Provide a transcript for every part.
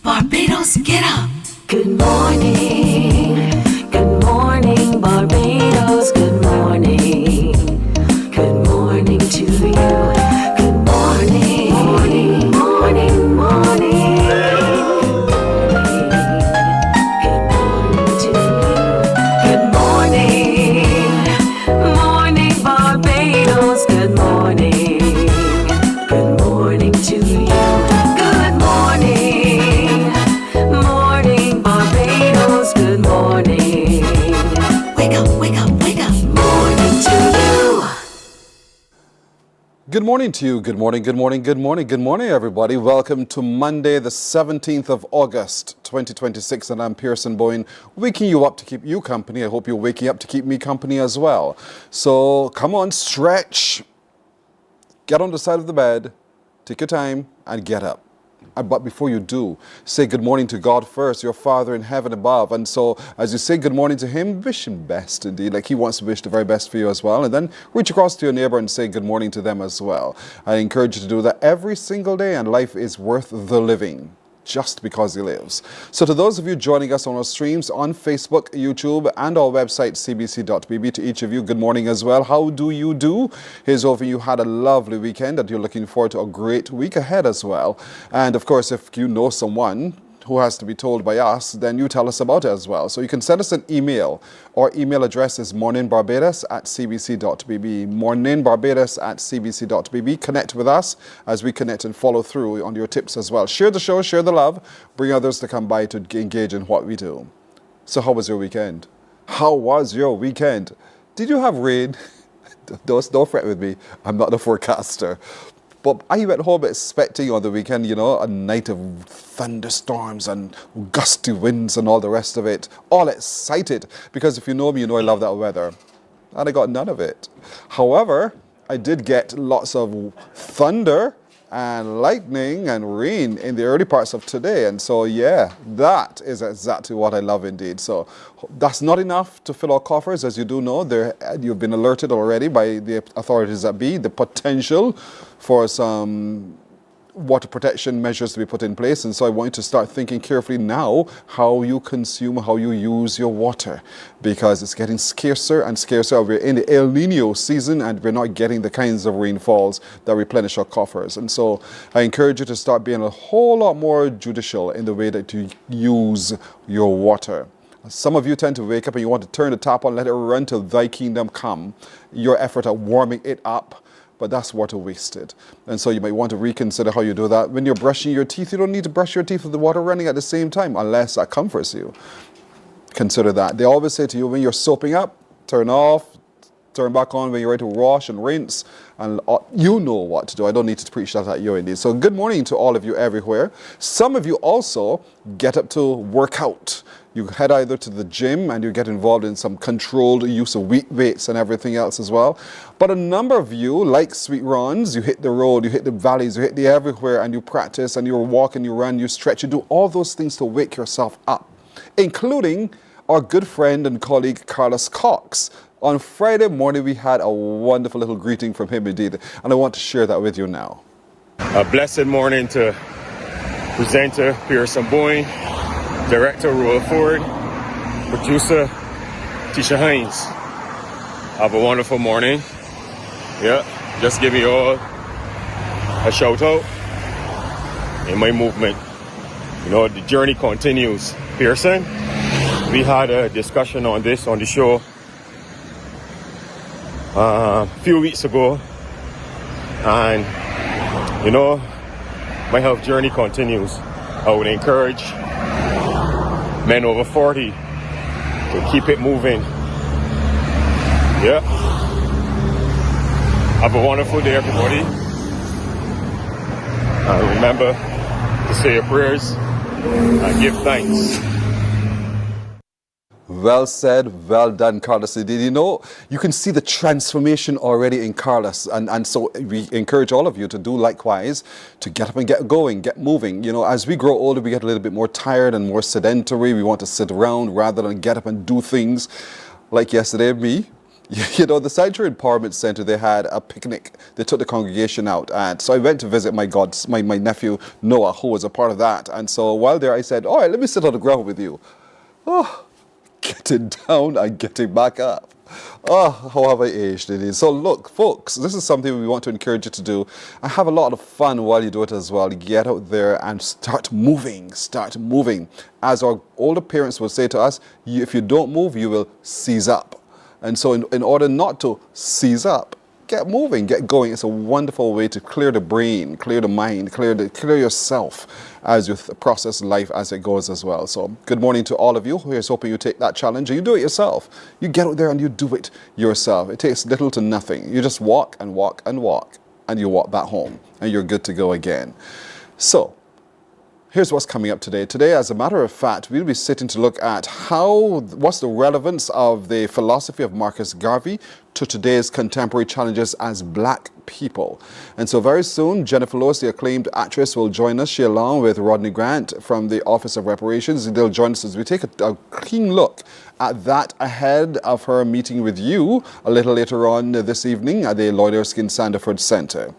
Barbados, get up. Good morning Barbados, good morning to you. Good morning, morning, morning, morning. Good morning to you. Good morning Barbados, good morning to you. Good morning Barbados, good morning. Wake up, wake up, wake up. Morning to you. Good morning to you. Good morning, good morning, good morning, good morning, everybody. Welcome to Monday, the 17th of August, 2026, and I'm Pearson Boyne, waking you up to keep you company. I hope you're waking up to keep me company as well. So come on, stretch, get on the side of the bed, take your time, and get up. But before you do, say good morning to God first, your Father in heaven above. And so as you say good morning to him, wish him best indeed, like he wants to wish the very best for you as well. And then reach across to your neighbor and say good morning to them as well. I encourage you to do that every single day, and life is worth the living just because he lives. So to those of you joining us on our streams on Facebook, YouTube, and our website, cbc.bb, to each of you, good morning as well. How do you do? Here's hoping you had a lovely weekend, that you're looking forward to a great week ahead as well. And of course, if you know someone who has to be told by us, then you tell us about it as well. So you can send us an email. Our email address is morninbarbados@cbc.bb. morninbarbados@cbc.bb. Connect with us as we connect and follow through on your tips as well. Share the show, share the love, bring others to come by to engage in what we do. So how was your weekend? How was your weekend? Did you have rain? Don't fret with me. I'm not the forecaster. But I went home expecting on the weekend, a night of thunderstorms and gusty winds and all the rest of it. All excited, because if you know me, you know I love that weather. And I got none of it. However, I did get lots of thunder and lightning and rain in the early parts of today. And so, yeah, that is exactly what I love indeed. So that's not enough to fill our coffers. As you do know, you've been alerted already by the authorities that be, the potential for some water protection measures to be put in place. And so I want you to start thinking carefully now how you consume, how you use your water, because it's getting scarcer and scarcer. We're in the El Nino season and we're not getting the kinds of rainfalls that replenish our coffers. And so I encourage you to start being a whole lot more judicial in the way that you use your water. Some of you tend to wake up and you want to turn the tap on, let it run till thy kingdom come. Your effort at warming it up, but that's water wasted. And so you might want to reconsider how you do that. When you're brushing your teeth, you don't need to brush your teeth with the water running at the same time, unless that comforts you. Consider that. They always say to you, when you're soaping up, turn off, turn back on when you're ready to wash and rinse, and you know what to do. I don't need to preach that at you indeed. So good morning to all of you everywhere. Some of you also get up to work out. You head either to the gym and you get involved in some controlled use of weights and everything else as well. But a number of you, like Sweet Rons, you hit the road, you hit the valleys, you hit the everywhere, and you practice and you walk and you run, you stretch, you do all those things to wake yourself up, including our good friend and colleague Carlos Cox. On Friday morning, we had a wonderful little greeting from him indeed, and I want to share that with you now. A blessed morning to presenter Pearson Boyne, Director Royal Ford, Producer Tisha Hines. Have a wonderful morning. Yeah, just give you all a shout out in my movement. The journey continues. Pearson, we had a discussion on this on the show a few weeks ago, and my health journey continues. I would encourage men over 40 to keep it moving. Yeah. Have a wonderful day, everybody. Remember to say your prayers and give thanks. Well said, well done, Carlos. You can see the transformation already in Carlos. And so we encourage all of you to do likewise, to get up and get going, get moving. As we grow older, we get a little bit more tired and more sedentary. We want to sit around rather than get up and do things. Like yesterday, me, You know, the Sanctuary Empowerment Center, they had a picnic. They took the congregation out. And so I went to visit my nephew, Noah, who was a part of that. And so while there, I said, all right, let me sit on the ground with you. Oh, getting down and getting back up. Oh, how have I aged it is. So look, folks, this is something we want to encourage you to do. And have a lot of fun while you do it as well. Get out there and start moving. Start moving. As our older parents will say to us, if you don't move, you will seize up. And so in order not to seize up, get moving, get going. It's a wonderful way to clear the brain, clear the mind, clear yourself as you process life as it goes as well. So good morning to all of you. Here's hoping you take that challenge and you do it yourself. You get out there and you do it yourself. It takes little to nothing. You just walk and walk and walk and you walk back home and you're good to go again. So here's what's coming up today. Today, as a matter of fact, we'll be sitting to look at what's the relevance of the philosophy of Marcus Garvey to today's contemporary challenges as black people. And so very soon, Jennifer Lewis, the acclaimed actress, will join us. She, along with Rodney Grant from the Office of Reparations, they'll join us as we take a clean look at that ahead of her meeting with you a little later on this evening at the Lloyd Erskine Sanderford Centre.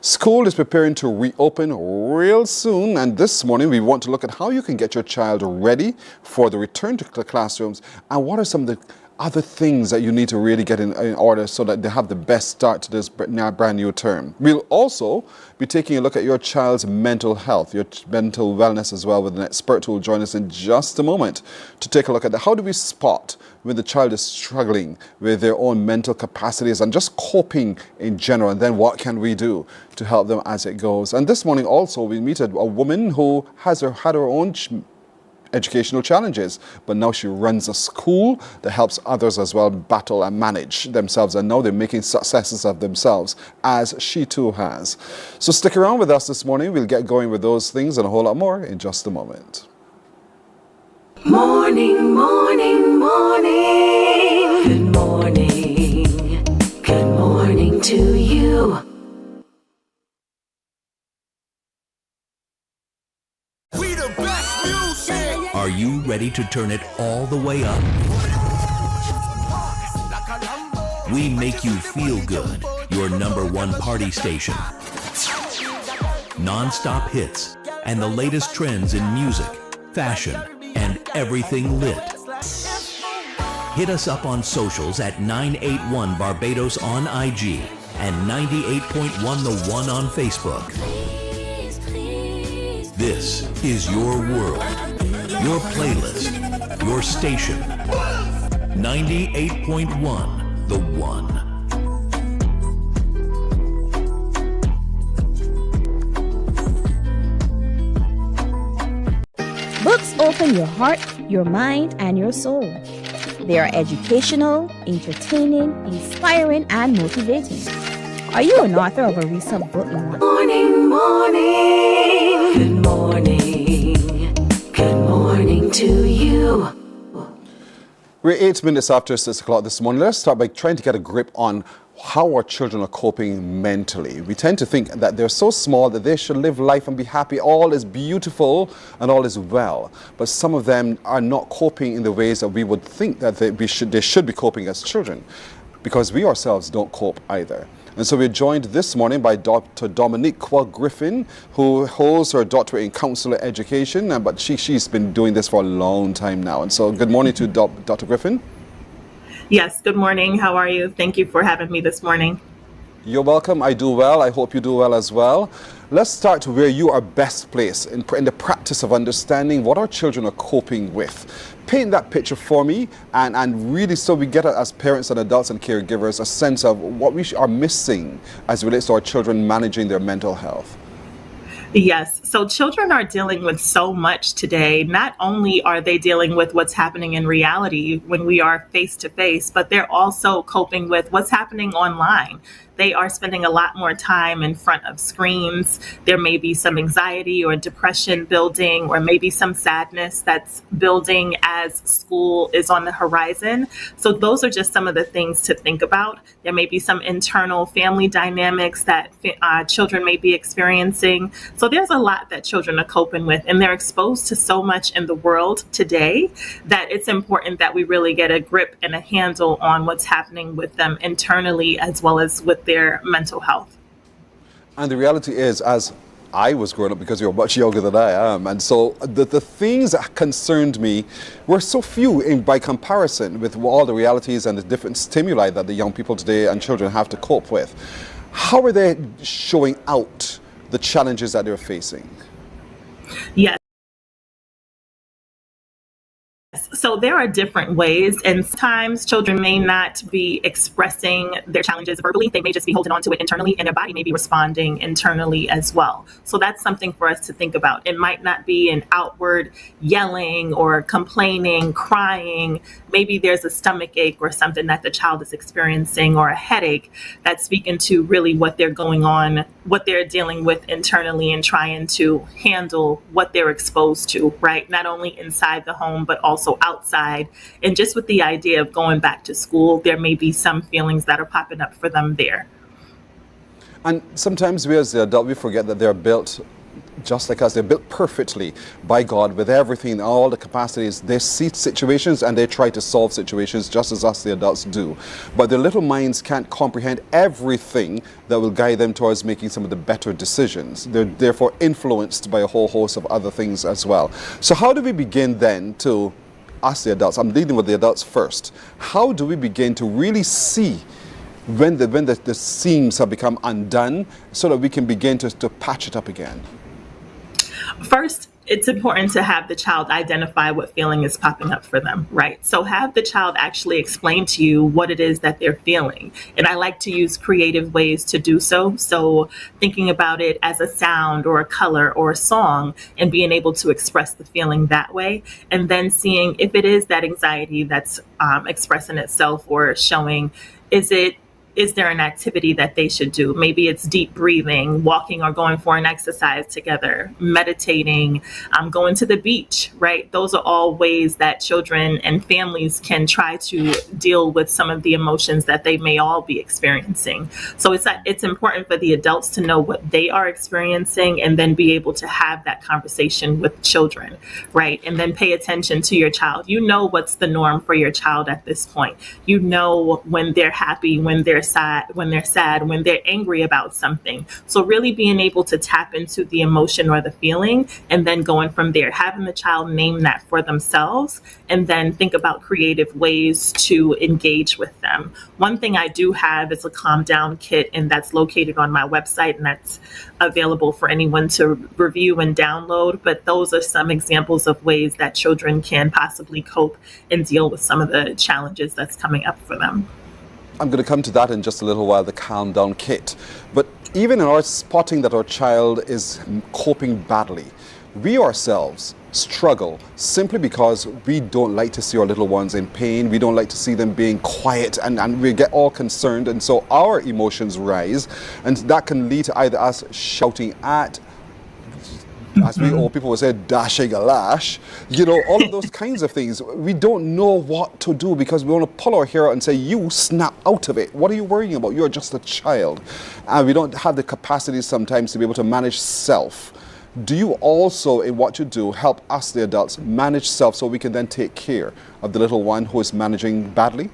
School is preparing to reopen real soon, and this morning we want to look at how you can get your child ready for the return to the classrooms and what are some of the other things that you need to really get in order so that they have the best start to this brand new term. We'll also be taking a look at your child's mental health, your mental wellness as well, with an expert who will join us in just a moment to take a look at how do we spot when the child is struggling with their own mental capacities and just coping in general, and then what can we do to help them as it goes. And this morning also we meet a woman who had her own educational challenges, but now she runs a school that helps others as well battle and manage themselves, and now they're making successes of themselves, as she too has. So stick around with us this morning. We'll get going with those things and a whole lot more in just a moment. Morning, morning, morning. Good morning. Good morning to you. Are you ready to turn it all the way up? We make you feel good, your #1 party station. Non-stop hits and the latest trends in music, fashion, and everything lit. Hit us up on socials at 981 Barbados on IG and 98.1 The One on Facebook. This is your world. Your playlist, your station, 98.1, The One. Books open your heart, your mind, and your soul. They are educational, entertaining, inspiring, and motivating. Are you an author of a recent book you want? Morning, morning. Good morning. Good morning to you. We're 8 minutes after 6 o'clock this morning. Let's start by trying to get a grip on how our children are coping mentally. We tend to think that they're so small that they should live life and be happy. All is beautiful and all is well. But some of them are not coping in the ways that we would think that they should be coping as children, because we ourselves don't cope either. And so we're joined this morning by Dr. Dominique Griffin, who holds her doctorate in counselor education, but she's been doing this for a long time now. And so good morning to Dr. Griffin. Yes, good morning. How are you? Thank you for having me this morning. You're welcome. I do well. I hope you do well as well. Let's start where you are best placed in the practice of understanding what our children are coping with. Paint that picture for me, and really so we get, as parents and adults and caregivers, a sense of what we are missing as it relates to our children managing their mental health. Yes. So children are dealing with so much today. Not only are they dealing with what's happening in reality when we are face to face, but they're also coping with what's happening online. They are spending a lot more time in front of screens. There may be some anxiety or depression building, or maybe some sadness that's building as school is on the horizon. So those are just some of the things to think about. There may be some internal family dynamics that children may be experiencing. So So there's a lot that children are coping with, and they're exposed to so much in the world today that it's important that we really get a grip and a handle on what's happening with them internally as well as with their mental health. And the reality is, as I was growing up, because you're much younger than I am, and so the things that concerned me were so few by comparison with all the realities and the different stimuli that the young people today and children have to cope with. How are they showing out the challenges that they're facing? Yes. So there are different ways, and sometimes children may not be expressing their challenges verbally. They may just be holding on to it internally, and their body may be responding internally as well. So that's something for us to think about. It might not be an outward yelling or complaining, crying. Maybe there's a stomach ache or something that the child is experiencing, or a headache that's speaking to really what they're going on, what they're dealing with internally, and trying to handle what they're exposed to, right? Not only inside the home, but also outside. And just with the idea of going back to school, there may be some feelings that are popping up for them there. And sometimes we as the adult, we forget that they're built just like us. They're built perfectly by God with everything, all the capacities. They see situations and they try to solve situations just as us, the adults, do. But their little minds can't comprehend everything that will guide them towards making some of the better decisions. They're therefore influenced by a whole host of other things as well. So how do we begin then to, us the adults, I'm dealing with the adults first, how do we begin to really see when the seams have become undone so that we can begin to patch it up again? First, it's important to have the child identify what feeling is popping up for them, right? So have the child actually explain to you what it is that they're feeling. And I like to use creative ways to do so. So thinking about it as a sound or a color or a song and being able to express the feeling that way. And then seeing if it is that anxiety that's expressing itself or showing, is there an activity that they should do? Maybe it's deep breathing, walking or going for an exercise together, meditating, going to the beach, right? Those are all ways that children and families can try to deal with some of the emotions that they may all be experiencing. So it's important for the adults to know what they are experiencing and then be able to have that conversation with children, right? And then pay attention to your child. You know what's the norm for your child at this point. You know when they're happy, when they're sad, when they're angry about something. So really being able to tap into the emotion or the feeling and then going from there, having the child name that for themselves and then think about creative ways to engage with them. One thing I do have is a calm down kit, and that's located on my website, and that's available for anyone to review and download. But those are some examples of ways that children can possibly cope and deal with some of the challenges that's coming up for them. I'm going to come to that in just a little while, the calm down kit. But even in our spotting that our child is coping badly, we ourselves struggle simply because we don't like to see our little ones in pain. We don't like to see them being quiet, and we get all concerned. And so our emotions rise, and that can lead to either us shouting at, as we old people would say, dashing a lash, all of those kinds of things. We don't know what to do because we want to pull our hair out and say, you snap out of it. What are you worrying about? You're just a child. And we don't have the capacity sometimes to be able to manage self. Do you also, in what you do, help us, the adults, manage self so we can then take care of the little one who is managing badly?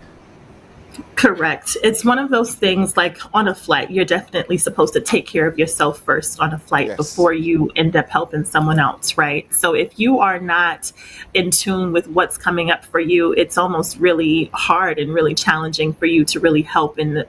Correct. It's one of those things like on a flight, you're definitely supposed to take care of yourself first on a flight Yes. before you end up helping someone else, right? So if you are not in tune with what's coming up for you, it's almost really hard and really challenging for you to really help and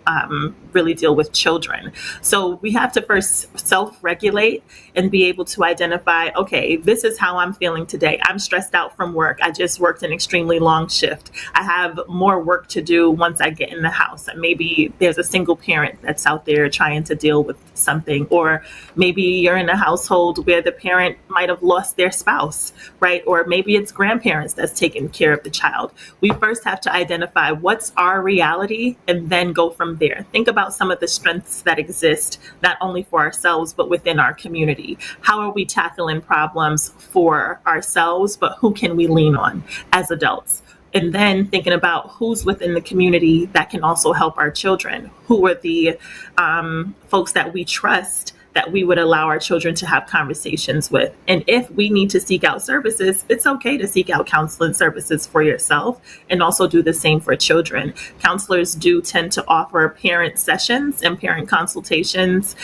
really deal with children. So we have to first self-regulate and be able to identify, okay, this is how I'm feeling today. I'm stressed out from work. I just worked an extremely long shift. I have more work to do once I get in the house. And maybe there's a single parent that's out there trying to deal with something, or maybe you're in a household where the parent might have lost their spouse, right? Or maybe it's grandparents that's taking care of the child. We first have to identify what's our reality and then go from there. Think about some of the strengths that exist, not only for ourselves, but within our community. How are we tackling problems for ourselves, but who can we lean on as adults? And then thinking about who's within the community that can also help our children. Who are the folks that we trust that we would allow our children to have conversations with. And if we need to seek out services, it's okay to seek out counseling services for yourself and also do the same for children. Counselors do tend to offer parent sessions and parent consultations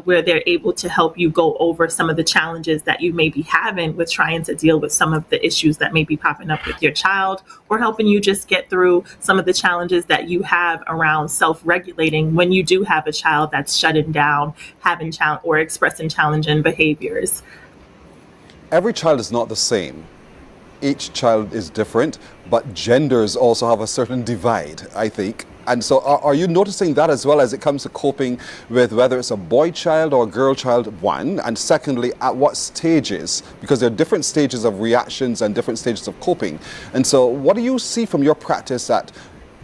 where they're able to help you go over some of the challenges that you may be having with trying to deal with some of the issues that may be popping up with your child, or helping you just get through some of the challenges that you have around self-regulating when you do have a child that's shutting down, having or expressing challenging behaviors. Every child is not the same. Each child is different, but genders also have a certain divide, I think. And so are you noticing that as well as it comes to coping with whether it's a boy child or a girl child, one, and secondly, at what stages? Because there are different stages of reactions and different stages of coping. And so what do you see from your practice that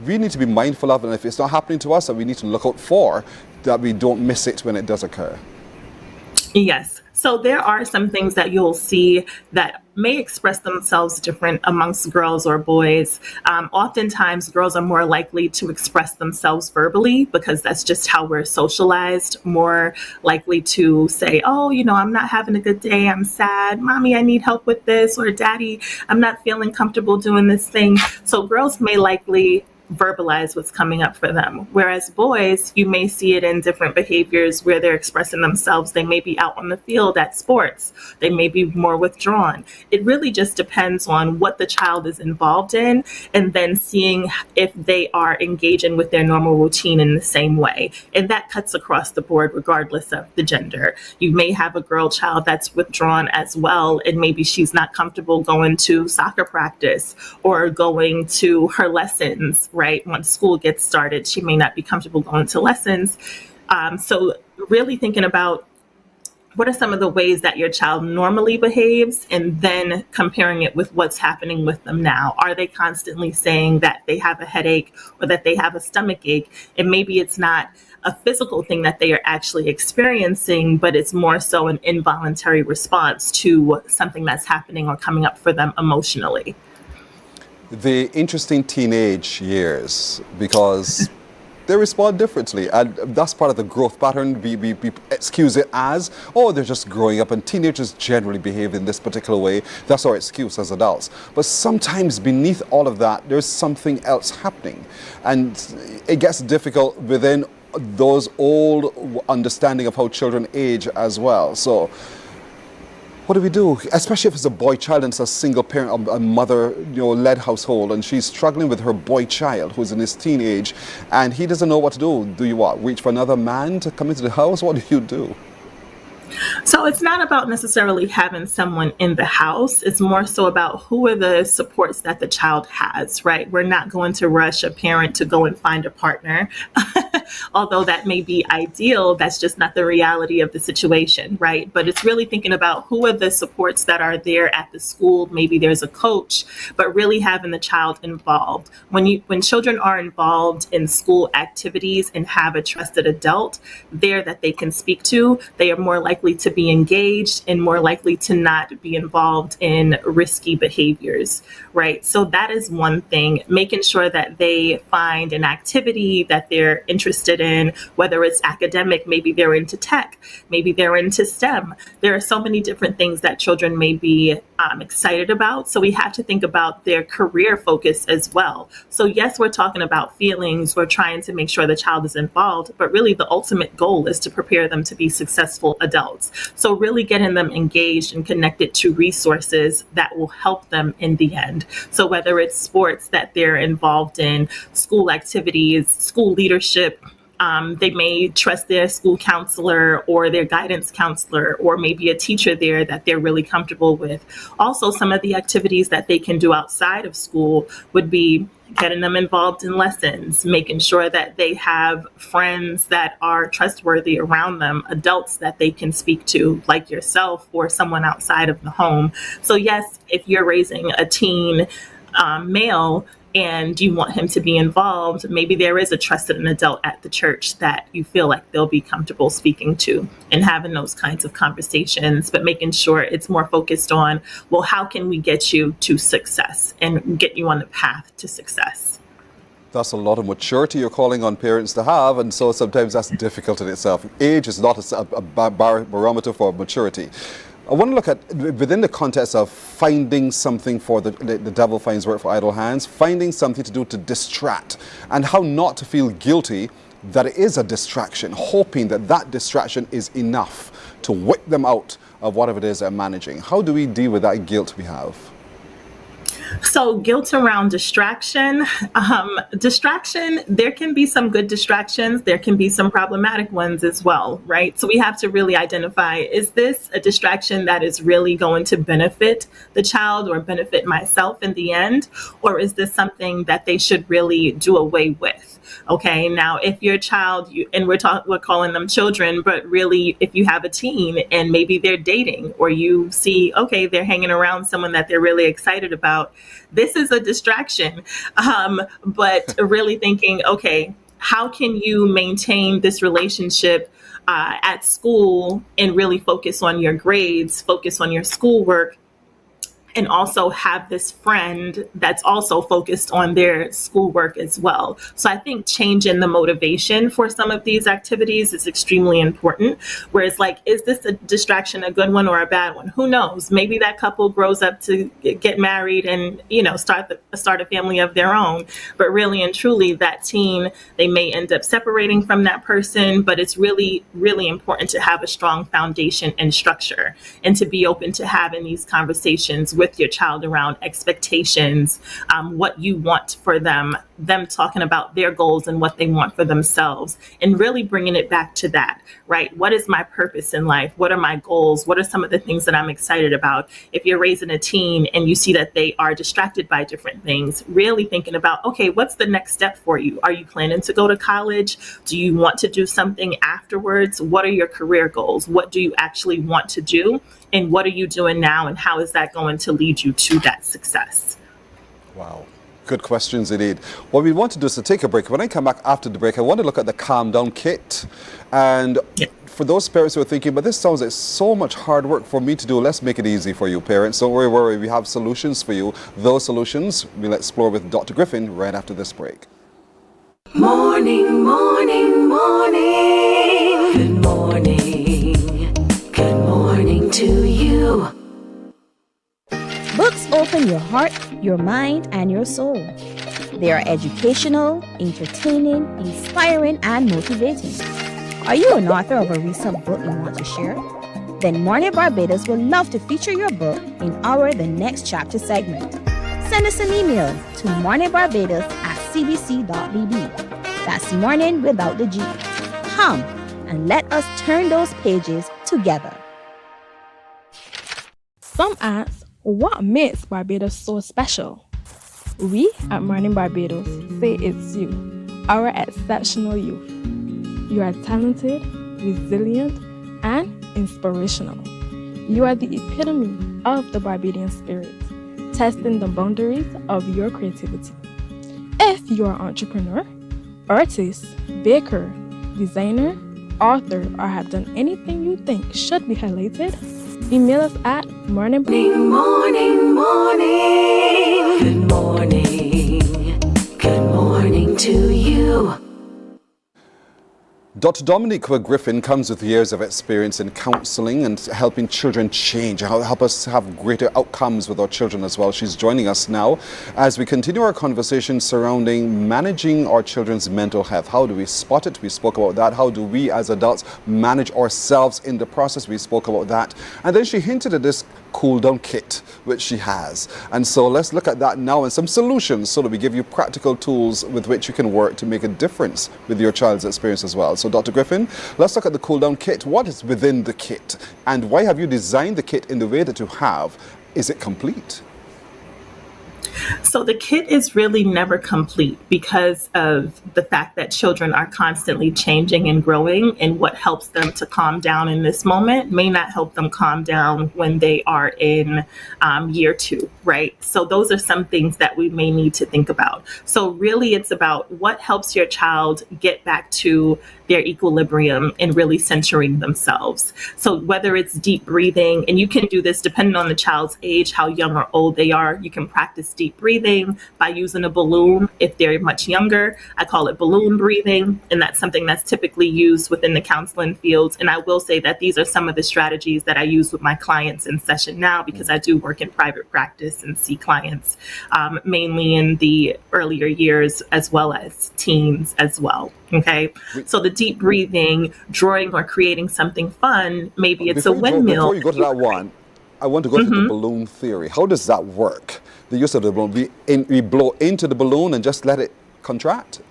we need to be mindful of, and if it's not happening to us, that we need to look out for, that we don't miss it when it does occur? Yes. So there are some things that you'll see that may express themselves different amongst girls or boys. Oftentimes, girls are more likely to express themselves verbally because that's just how we're socialized, more likely to say, oh, I'm not having a good day. I'm sad. Mommy, I need help with this. Or Daddy, I'm not feeling comfortable doing this thing. So girls may likely verbalize what's coming up for them. Whereas boys, you may see it in different behaviors where they're expressing themselves. They may be out on the field at sports. They may be more withdrawn. It really just depends on what the child is involved in, and then seeing if they are engaging with their normal routine in the same way. And that cuts across the board regardless of the gender. You may have a girl child that's withdrawn as well, and maybe she's not comfortable going to soccer practice or going to her lessons, right? Once school gets started, she may not be comfortable going to lessons. So really thinking about what are some of the ways that your child normally behaves, and then comparing it with what's happening with them now. Are they constantly saying that they have a headache or that they have a stomach ache? And maybe it's not a physical thing that they are actually experiencing, but it's more so an involuntary response to something that's happening or coming up for them emotionally. The interesting teenage years, because they respond differently, and that's part of the growth pattern. We excuse it as, oh, they're just growing up, and teenagers generally behave in this particular way. That's our excuse as adults. But sometimes beneath all of that, there's something else happening, and it gets difficult within those old understanding of how children age as well. So what do we do? Especially if it's a boy child and it's a single parent, a mother, led household, and she's struggling with her boy child who's in his teenage, and he doesn't know what to do. Do you what? Reach for another man to come into the house? What do you do? So it's not about necessarily having someone in the house. It's more so about who are the supports that the child has, right? We're not going to rush a parent to go and find a partner. Although that may be ideal, that's just not the reality of the situation, right? But it's really thinking about who are the supports that are there at the school. Maybe there's a coach, but really having the child involved. When children are involved in school activities and have a trusted adult there that they can speak to, they are more likely to be engaged and more likely to not be involved in risky behaviors, right? So that is one thing, making sure that they find an activity that they're interested in, whether it's academic, maybe they're into tech, maybe they're into STEM. There are so many different things that children may be excited about. So we have to think about their career focus as well. So yes, we're talking about feelings. We're trying to make sure the child is involved, but really the ultimate goal is to prepare them to be successful adults. So really getting them engaged and connected to resources that will help them in the end. So whether it's sports that they're involved in, school activities, school leadership, they may trust their school counselor or their guidance counselor, or maybe a teacher there that they're really comfortable with. Also, some of the activities that they can do outside of school would be getting them involved in lessons, making sure that they have friends that are trustworthy around them, adults that they can speak to, like yourself or someone outside of the home. So yes, if you're raising a teen male, and you want him to be involved, maybe there is a trusted adult at the church that you feel like they'll be comfortable speaking to and having those kinds of conversations, but making sure it's more focused on, well, how can we get you to success and get you on the path to success? That's a lot of maturity you're calling on parents to have, and so sometimes that's difficult in itself. Age is not a barometer for maturity. I want to look at, within the context of finding something for the devil finds work for idle hands, finding something to do to distract, and how not to feel guilty that it is a distraction, hoping that that distraction is enough to whip them out of whatever it is they're managing. How do we deal with that guilt we have? So guilt around distraction, there can be some good distractions. There can be some problematic ones as well, right? So we have to really identify, is this a distraction that is really going to benefit the child or benefit myself in the end? Or is this something that they should really do away with? Okay, now if your child, and we're calling them children, but really if you have a teen and maybe they're dating, or you see, okay, they're hanging around someone that they're really excited about, this is a distraction. But really thinking, okay, how can you maintain this relationship at school and really focus on your grades, focus on your schoolwork, and also have this friend that's also focused on their schoolwork as well. So I think changing the motivation for some of these activities is extremely important. Whereas, like, is this a distraction, a good one or a bad one? Who knows? Maybe that couple grows up to get married and, start a family of their own. But really and truly, that teen, they may end up separating from that person. But it's really, really important to have a strong foundation and structure, and to be open to having these conversations with your child around expectations, what you want for them talking about their goals and what they want for themselves, and really bringing it back to that, right? What is my purpose in life? What are my goals? What are some of the things that I'm excited about? If you're raising a teen and you see that they are distracted by different things, really thinking about, okay, what's the next step for you? Are you planning to go to college? Do you want to do something afterwards? What are your career goals? What do you actually want to do? And what are you doing now? And how is that going to lead you to that success? Wow. Good questions indeed. What we want to do is to take a break. When I come back after the break, I want to look at the Calm Down Kit. And for those parents who are thinking, but this sounds like so much hard work for me to do, let's make it easy for you parents. Don't worry, we have solutions for you. Those solutions we'll explore with Dr. Griffin right after this break. Morning, morning, morning. Good morning. Good morning to you. Books open your heart, your mind, and your soul. They are educational, entertaining, inspiring, and motivating. Are you an author of a recent book you want to share? Then Mornin Barbados would love to feature your book in our The Next Chapter segment. Send us an email to morninbarbados@cbc.bb. That's morning without the G. Come and let us turn those pages together. Some ask, what makes Barbados so special? We at Mornin Barbados say it's you, our exceptional youth. You are talented, resilient, and inspirational. You are the epitome of the Barbadian spirit, testing the boundaries of your creativity. If you are an entrepreneur, artist, baker, designer, author, or have done anything you think should be highlighted, email us at morning. Morning, morning, morning. Good morning. Good morning to you. Dr. Dominique Griffin comes with years of experience in counseling and helping children change, help us have greater outcomes with our children as well. She's joining us now as we continue our conversation surrounding managing our children's mental health. How do we spot it? We spoke about that. How do we as adults manage ourselves in the process? We spoke about that. And then she hinted at this cool down kit, which she has. And so let's look at that now and some solutions so that we give you practical tools with which you can work to make a difference with your child's experience as well. So Dr. Griffin, let's look at the cool down kit. What is within the kit and why have you designed the kit in the way that you have? Is it complete? So the kit is really never complete because of the fact that children are constantly changing and growing, and what helps them to calm down in this moment may not help them calm down when they are in year 2, right? So those are some things that we may need to think about. So really it's about what helps your child get back to their equilibrium and really centering themselves. So whether it's deep breathing, and you can do this depending on the child's age, how young or old they are. You can practice deep breathing by using a balloon. If they're much younger, I call it balloon breathing, and that's something that's typically used within the counseling fields. And I will say that these are some of the strategies that I use with my clients in session now, because I do work in private practice and see clients mainly in the earlier years as well as teens as well. Okay, so the deep breathing, drawing or creating something fun, maybe it's a windmill. Before you go to that one, I want to go to the balloon theory. How does that work? The use of the balloon, we blow into the balloon and just let it contract?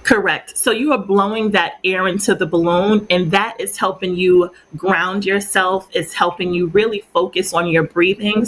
Correct. So you are blowing that air into the balloon, and that is helping you ground yourself. It's helping you really focus on your breathing.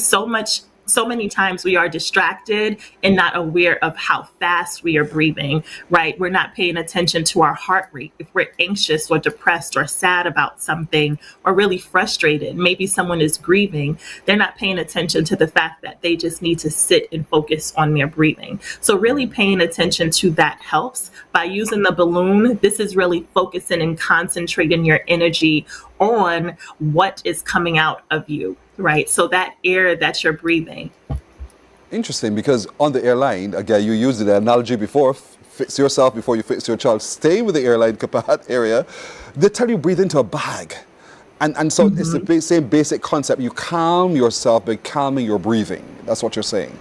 So many times we are distracted and not aware of how fast we are breathing, right? We're not paying attention to our heart rate. If we're anxious or depressed or sad about something or really frustrated, maybe someone is grieving, they're not paying attention to the fact that they just need to sit and focus on their breathing. So really paying attention to that helps. By using the balloon, this is really focusing and concentrating your energy on what is coming out of you, right? So that air that you're breathing. Interesting, because on the airline, again, you used the analogy before, fix yourself before you fix your child. Stay with the airline area. They tell you breathe into a bag. And so it's the same basic concept. You calm yourself by calming your breathing. That's what you're saying.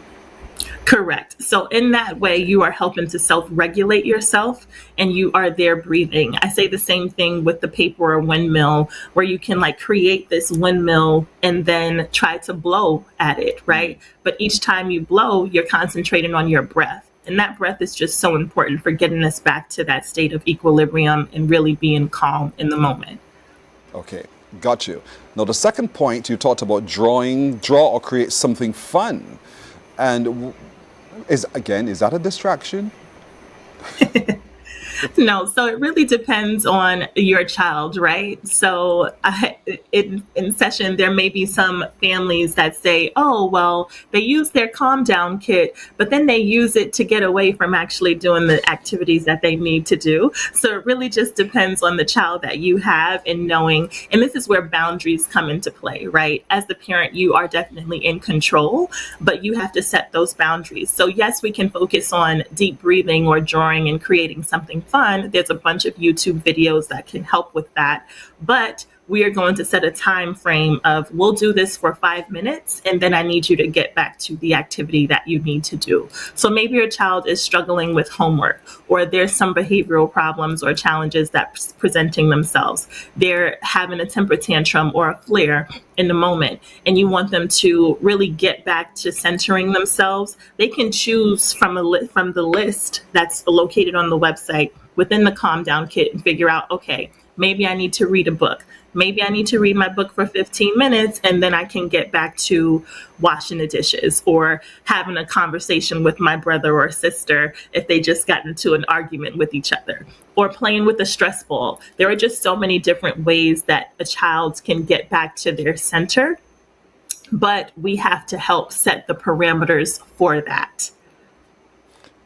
Correct. So in that way, you are helping to self-regulate yourself, and you are there breathing. I say the same thing with the paper or windmill, where you can like create this windmill and then try to blow at it, right? But each time you blow, you're concentrating on your breath. And that breath is just so important for getting us back to that state of equilibrium and really being calm in the moment. Okay, got you. Now, the second point, you talked about draw or create something fun. And is that a distraction? No, so it really depends on your child, right? So in session, there may be some families that say, oh, well, they use their calm down kit, but then they use it to get away from actually doing the activities that they need to do. So it really just depends on the child that you have and knowing. And this is where boundaries come into play, right? As the parent, you are definitely in control, but you have to set those boundaries. So yes, we can focus on deep breathing or drawing and creating something fun. There's a bunch of YouTube videos that can help with that, but we are going to set a time frame of we'll do this for 5 minutes, and then I need you to get back to the activity that you need to do. So maybe your child is struggling with homework, or there's some behavioral problems or challenges that's presenting themselves. They're having a temper tantrum or a flare in the moment, and you want them to really get back to centering themselves. They can choose from the list that's located on the website within the Calm Down Kit and figure out, okay, maybe I need to read a book. Maybe I need to read my book for 15 minutes, and then I can get back to washing the dishes or having a conversation with my brother or sister if they just got into an argument with each other, or playing with a stress ball. There are just so many different ways that a child can get back to their center, but we have to help set the parameters for that.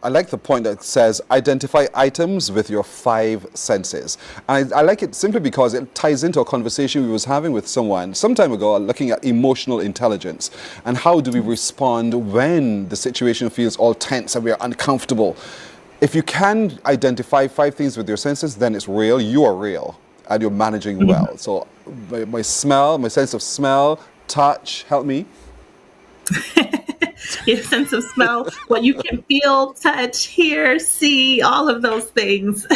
I like the point that says identify items with your 5 senses. I like it simply because it ties into a conversation we was having with someone some time ago, looking at emotional intelligence and how do we respond when the situation feels all tense and we are uncomfortable. If you can identify 5 things with your senses, then it's real. You are real and you're managing well. So my sense of smell, touch, help me. Your sense of smell, what you can feel, touch, hear, see, all of those things.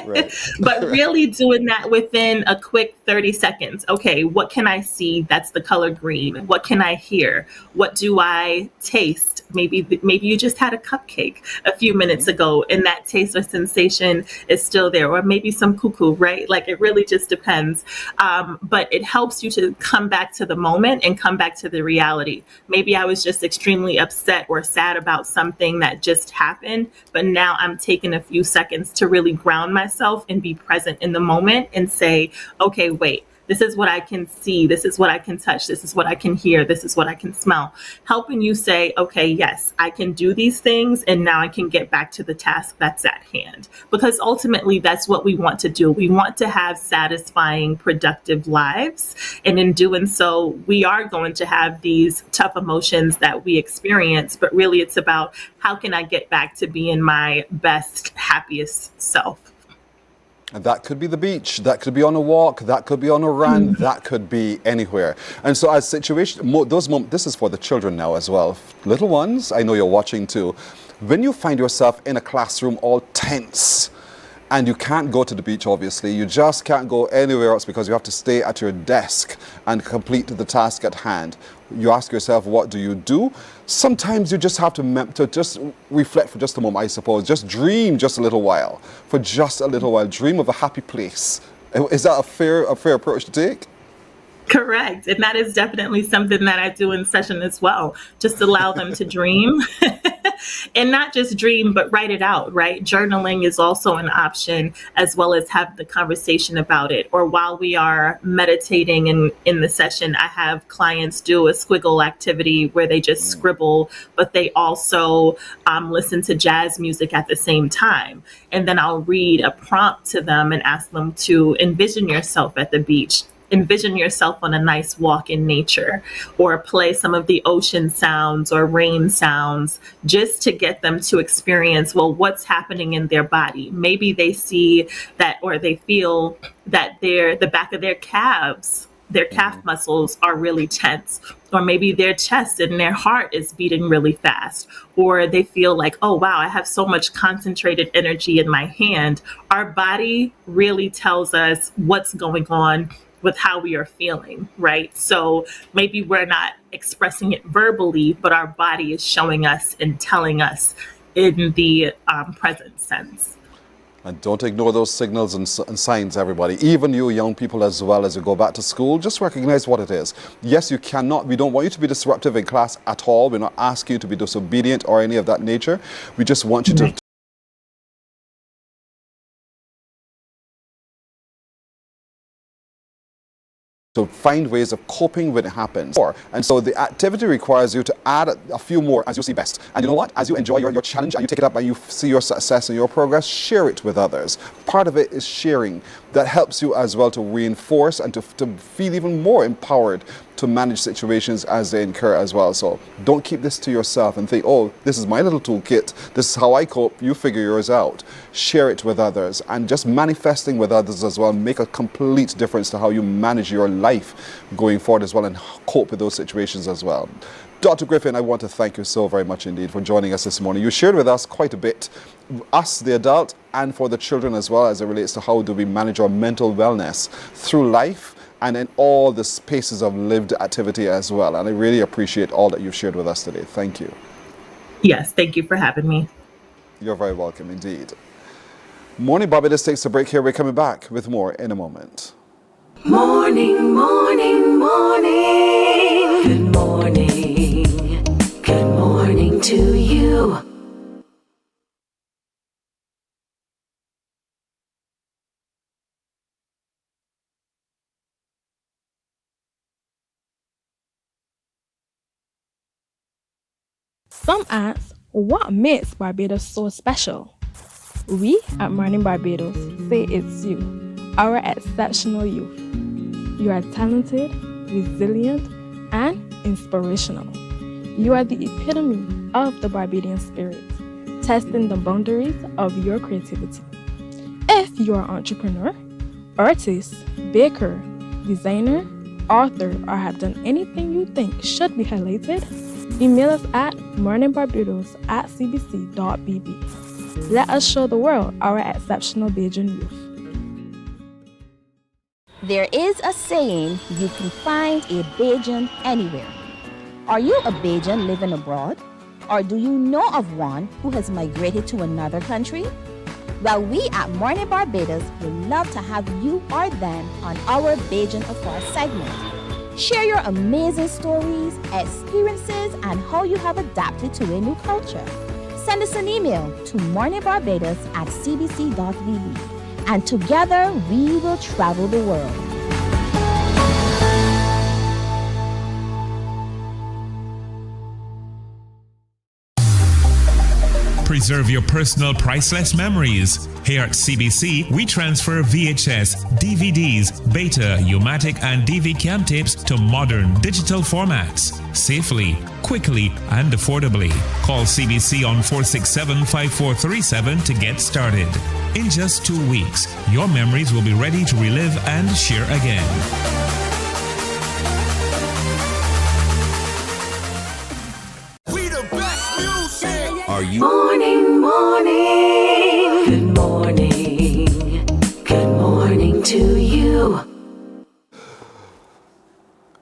Right. But really doing that within a quick 30 seconds. Okay, what can I see? That's the color green. What can I hear? What do I taste? Maybe you just had a cupcake a few minutes ago and that taste or sensation is still there, or maybe some cuckoo, right? Like it really just depends. But it helps you to come back to the moment and come back to the reality. Maybe I was just extremely upset or sad about something that just happened, but now I'm taking a few seconds to really ground myself and be present in the moment and say, okay, wait, This is what I can see. This is what I can touch. This is what I can hear. This is what I can smell. Helping you say, okay, yes, I can do these things, and now I can get back to the task that's at hand. Because ultimately, that's what we want to do. We want to have satisfying, productive lives. And in doing so, we are going to have these tough emotions that we experience. But really, it's about how can I get back to being my best, happiest self. And that could be the beach, that could be on a walk, that could be on a run, that could be anywhere. And so as situation, this is for the children now as well. Little ones, I know you're watching too. When you find yourself in a classroom all tense, and you can't go to the beach, obviously, you just can't go anywhere else because you have to stay at your desk and complete the task at hand. You ask yourself, what do you do? Sometimes you just have to just reflect for just a moment, I suppose. Just dream just a little while. For just a little while. Dream of a happy place. Is that a fair approach to take? Correct. And that is definitely something that I do in session as well. Just allow them to dream and not just dream, but write it out, right? Journaling is also an option, as well as have the conversation about it. Or while we are meditating in the session, I have clients do a squiggle activity where they just scribble, but they also listen to jazz music at the same time. And then I'll read a prompt to them and ask them to envision yourself at the beach. Envision yourself on a nice walk in nature, or play some of the ocean sounds or rain sounds, just to get them to experience, well, what's happening in their body. Maybe they see that, or they feel that the back of their calves, their calf muscles are really tense, or maybe their chest and their heart is beating really fast, or they feel like, oh, wow, I have so much concentrated energy in my hand. Our body really tells us what's going on with how we are feeling, right? So maybe we're not expressing it verbally, but our body is showing us and telling us in the present sense. And don't ignore those signals and signs, everybody. Even you young people as well, as you go back to school, just recognize what it is. Yes, we don't want you to be disruptive in class at all. We're not asking you to be disobedient or any of that nature. We just want you to find ways of coping when it happens. And so the activity requires you to add a few more as you see best. And you know what? As you enjoy your challenge and you take it up and you see your success and your progress, share it with others. Part of it is sharing. That helps you as well to reinforce and to feel even more empowered to manage situations as they occur as well. So don't keep this to yourself and think, oh, this is my little toolkit. This is how I cope. You figure yours out. Share it with others, and just manifesting with others as well make a complete difference to how you manage your life going forward as well and cope with those situations as well. Dr. Griffin, I want to thank you so very much indeed for joining us this morning. You shared with us quite a bit, us, the adult, and for the children as well, as it relates to how do we manage our mental wellness through life and in all the spaces of lived activity as well. And I really appreciate all that you've shared with us today. Thank you. Yes, thank you for having me. You're very welcome indeed. Morning Barbados takes a break here. We're coming back with more in a moment. Morning, morning, morning. Good morning. Good morning to you. Some ask, what makes Barbados so special? We at Mornin Barbados say it's you, our exceptional youth. You are talented, resilient, and inspirational. You are the epitome of the Barbadian spirit, testing the boundaries of your creativity. If you are an entrepreneur, artist, baker, designer, author, or have done anything you think should be highlighted, email us at morninbarbados@cbc.bb. Let us show the world our exceptional Bajan youth. There is a saying, you can find a Bajan anywhere. Are you a Bajan living abroad? Or do you know of one who has migrated to another country? Well, we at Mornin Barbados would love to have you or them on our Bajan Affairs segment. Share your amazing stories, experiences, and how you have adapted to a new culture. Send us an email to morninbarbados@cbc.bb, and together we will travel the world. Preserve your personal priceless memories. Here at CBC, we transfer VHS, DVDs, Beta, U-matic, and DV-CAM tapes to modern digital formats. Safely, quickly, and affordably. Call CBC on 467-5437 to get started. In just 2 weeks, your memories will be ready to relive and share again. Are you Morning, morning. Good morning. Good morning to you.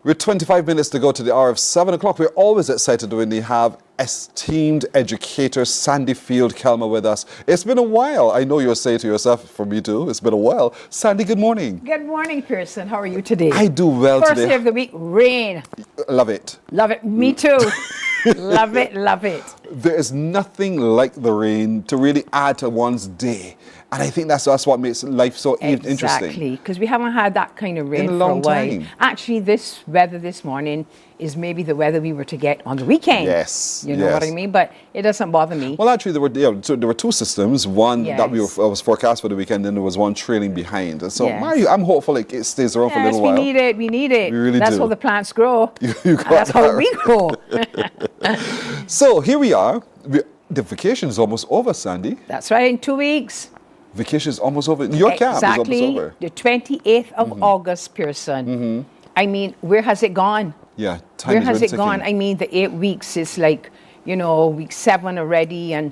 With 25 minutes to go to the hour of 7 o'clock, we're always excited when we have esteemed educator Sandy Field-Kelmer with us. It's been a while. I know you'll say to yourself, for me too, it's been a while. Sandy, good morning. Good morning, Pearson. How are you today? I do well First today. day of the week, rain. Love it. Love it. Me too. Love it, love it. There is nothing like the rain to really add to one's day. And I think that's what makes life so interesting. Exactly, because we haven't had that kind of rain In a for long a while. time. Actually, this weather this morning is maybe the weather we were to get on the weekend. Yes, You know what I yes. mean? But it doesn't bother me. Well, actually, there were two systems. One that Yes. was forecast for the weekend, and there was one trailing behind. And so Yes. I'm hopeful it stays around for a Yes, little we while. need it. We need it. We really That's do. how the plants grow. You And got that's how that we grow. So here we are. The vacation is almost over, Sandy. That's right. In 2 weeks. Vacation is almost over. Your camp is almost Exactly. over. The 28th of August, Pearson. I mean, where has it gone? Yeah, time Where is has really it gone? ticking. I mean, the 8 weeks is like, week 7 already.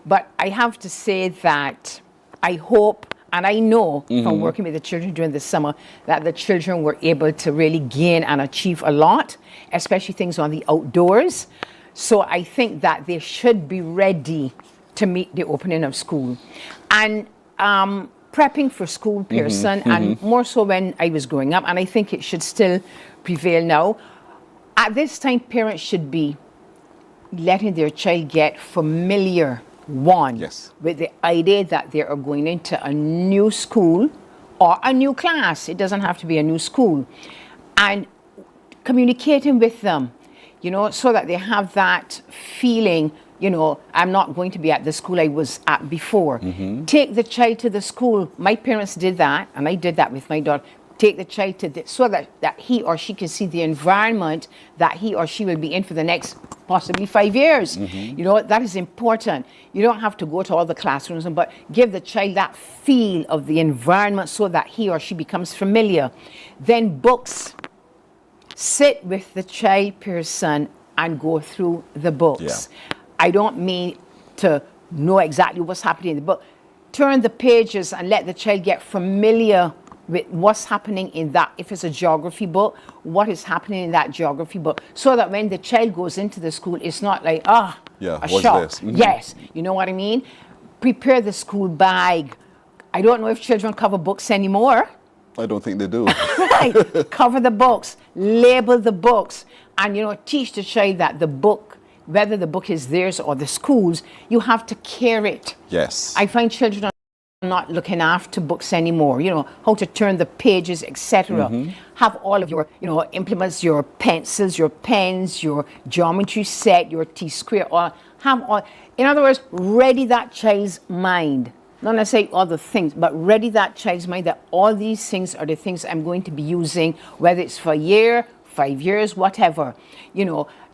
But I have to say that I hope and I know from working with the children during the summer that the children were able to really gain and achieve a lot, especially things on the outdoors. So I think that they should be ready to meet the opening of school. And prepping for school, Pearson, and more so when I was growing up, and I think it should still prevail now. At this time, parents should be letting their child get familiar, Yes. with the idea that they are going into a new school or a new class. It doesn't have to be a new school. And communicating with them, so that they have that feeling, I'm not going to be at the school I was at before. Take the child to the school. My parents did that, and I did that with my daughter. Take the child so that he or she can see the environment that he or she will be in for the next possibly 5 years. That is important. You don't have to go to all the classrooms, but give the child that feel of the environment so that he or she becomes familiar. Then books. Sit with the child, Pearson, and go through the books. Yeah. I don't mean to know exactly what's happening in the book. Turn the pages and let the child get familiar with what's happening in that. If it's a geography book, what is happening in that geography book, so that when the child goes into the school, it's not like, a what's shock. this? Yes, you know what I mean? Prepare the school bag. I don't know if children cover books anymore. I don't think they do. Right. Cover the books, label the books, and teach the child that the book, whether the book is theirs or the school's, you have to care it. Yes. I find children are not looking after books anymore. How to turn the pages, etc. Have all of your, implements, your pencils, your pens, your geometry set, your T-square. Have all. In other words, ready that child's mind. Not necessarily all the things, but ready that child's mind that all these things are the things I'm going to be using, whether it's for a year, 5 years, whatever.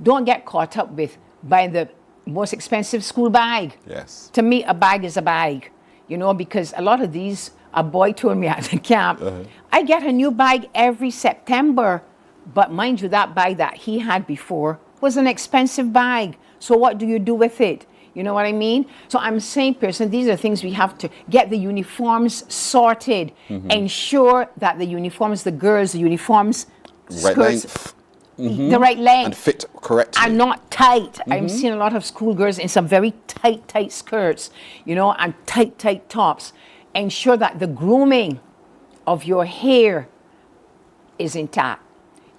Don't get caught up with buying the most expensive school bag. Yes. To me, a bag is a bag, because a lot of these, a boy told me at the camp, I get a new bag every September. But mind you, that bag that he had before was an expensive bag. So what do you do with it? You know what I mean? So I'm saying, Pearson, these are things we have to get the uniforms sorted. Ensure that the uniforms, the girls, the uniforms, Right skirts, length. the right length. And fit correctly. And not tight. I'm seeing a lot of schoolgirls in some very tight skirts, and tight tops. Ensure that the grooming of your hair is intact.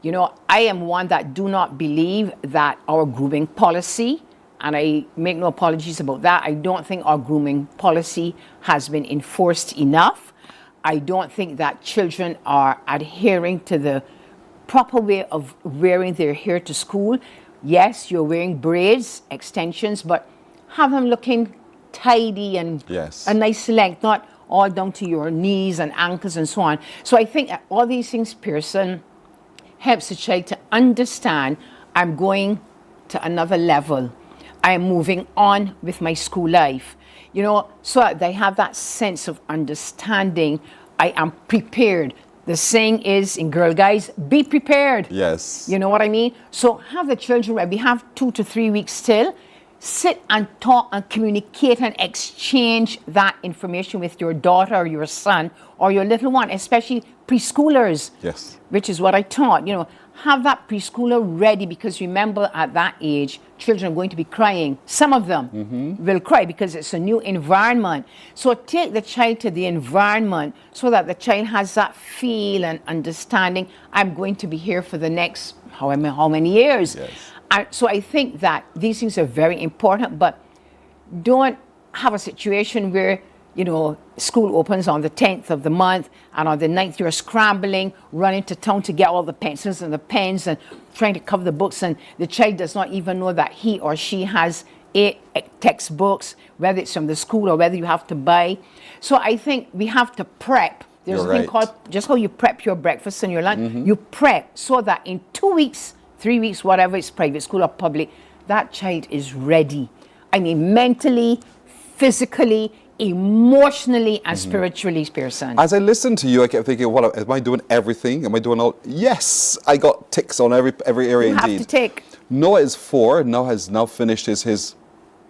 I am one that do not believe that our grooming policy, and I make no apologies about that, I don't think our grooming policy has been enforced enough. I don't think that children are adhering to the proper way of wearing their hair to school. Yes, you're wearing braids, extensions, but have them looking tidy and Yes. a nice length, not all down to your knees and ankles and so on. So I think that all these things, Pearson, helps the child to understand I'm going to another level. I am moving on with my school life. You know, so that they have that sense of understanding. I am prepared. The saying is in Girl Guides, be prepared. Yes. You know what I mean? So have the children ready. We have 2 to 3 weeks still. Sit and talk and communicate and exchange that information with your daughter or your son or your little one, especially preschoolers. Yes. Which is what I taught. You know, have that preschooler ready, because remember at that age, children are going to be crying. Some of them will cry because it's a new environment. So take the child to the environment so that the child has that feel and understanding. I'm going to be here for the next how many years. Yes. And so I think that these things are very important, but don't have a situation where, you know, school opens on the 10th of the month and on the 9th you're scrambling, running to town to get all the pencils and the pens and trying to cover the books, and the child does not even know that he or she has 8 textbooks, whether it's from the school or whether you have to buy. So I think we have to prep. There's You're a thing right. called, just how you prep your breakfast and your lunch, you prep so that in 2 weeks, 3 weeks, whatever, it's private school or public, that child is ready. I mean, mentally, physically, emotionally, and spiritually, Pearson. As I listened to you, I kept thinking, well, am I doing everything? Am I doing all? Yes, I got ticks on every area You indeed. have to take. Noah is 4, has now finished his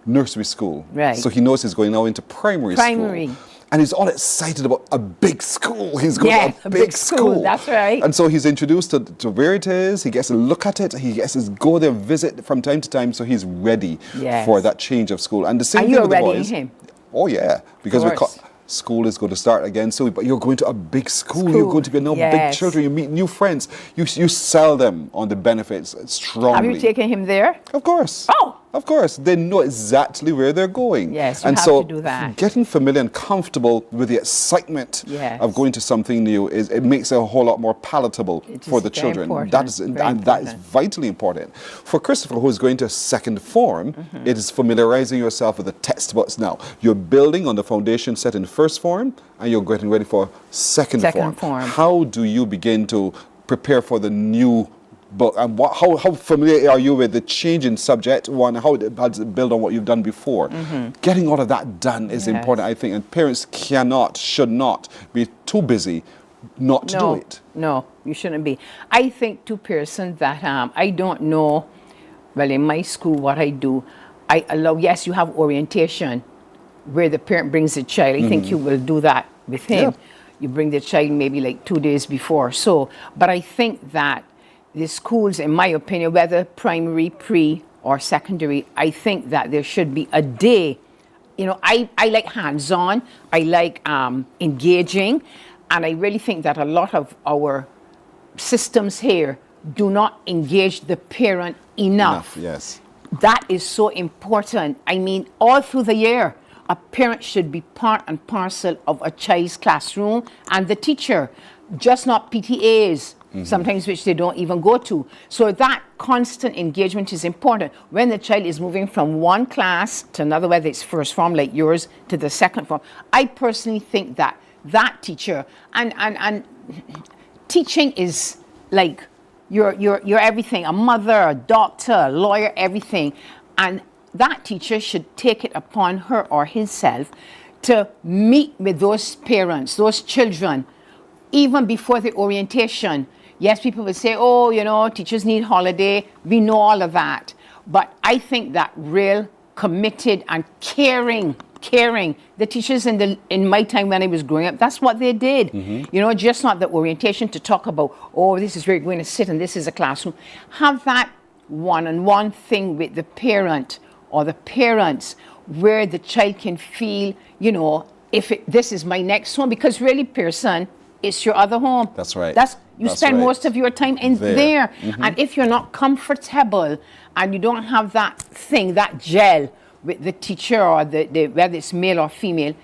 nursery school. Right. So he knows he's going now into primary Primary. school. And he's all excited about a big school. He's going Yeah, to a big school. That's right. And so he's introduced to where it is. He gets to look at it. He gets to go there, visit from time to time. So he's ready Yes. for that change of school. And the same Are thing you with the readying boys. him? Oh yeah, because course. school is going to start again soon. But you're going to a big school. You're School, going to be big yes. children. You meet new friends. You sell them on the benefits strongly. Have you taken him there? Of course. Oh. Of course. They know exactly where they're going. Yes, you and have so to do that. Getting familiar and comfortable with the excitement Yes. of going to something new it makes it a whole lot more palatable It for is the very children. important, That is very that is important. vitally important. For Christopher, who is going to second form, it is familiarizing yourself with the textbooks now. You're building on the foundation set in first form, and you're getting ready for second form. How do you begin to prepare for the new book, and how familiar are you with the change in subject one? How does it build on what you've done before? Getting all of that done is Yes. important, I think, and parents should not be too busy not to do it. No, you shouldn't be. I think too, Pearson, that I don't know, well, in my school, what I do, I allow, yes, you have orientation where the parent brings the child. I think you will do that with him. Yeah. You bring the child maybe like 2 days before. So, but I think that the schools, in my opinion, whether primary, pre, or secondary, I think that there should be a day. You know, I like hands-on, I like engaging, and I really think that a lot of our systems here do not engage the parent enough. Yes. That is so important. I mean, all through the year, a parent should be part and parcel of a child's classroom and the teacher, just not PTAs. Sometimes which they don't even go to. So that constant engagement is important. When the child is moving from one class to another, whether it's first form like yours to the second form, I personally think that that teacher and teaching is like you're everything, a mother, a doctor, a lawyer, everything. And that teacher should take it upon her or himself to meet with those parents, those children, even before the orientation. Yes, people will say, oh, you know, teachers need holiday. We know all of that. But I think that real committed and caring, the teachers in my time when I was growing up, that's what they did. You know, just not the orientation to talk about, oh, this is where you're going to sit and this is a classroom. Have that one-on-one thing with the parent or the parents where the child can feel, you know, this is my next home. Because really, Pearson, it's your other home. That's right. You That's spend right. most of your time in there. And if you're not comfortable and you don't have that thing, that gel with the teacher or the whether it's male or female,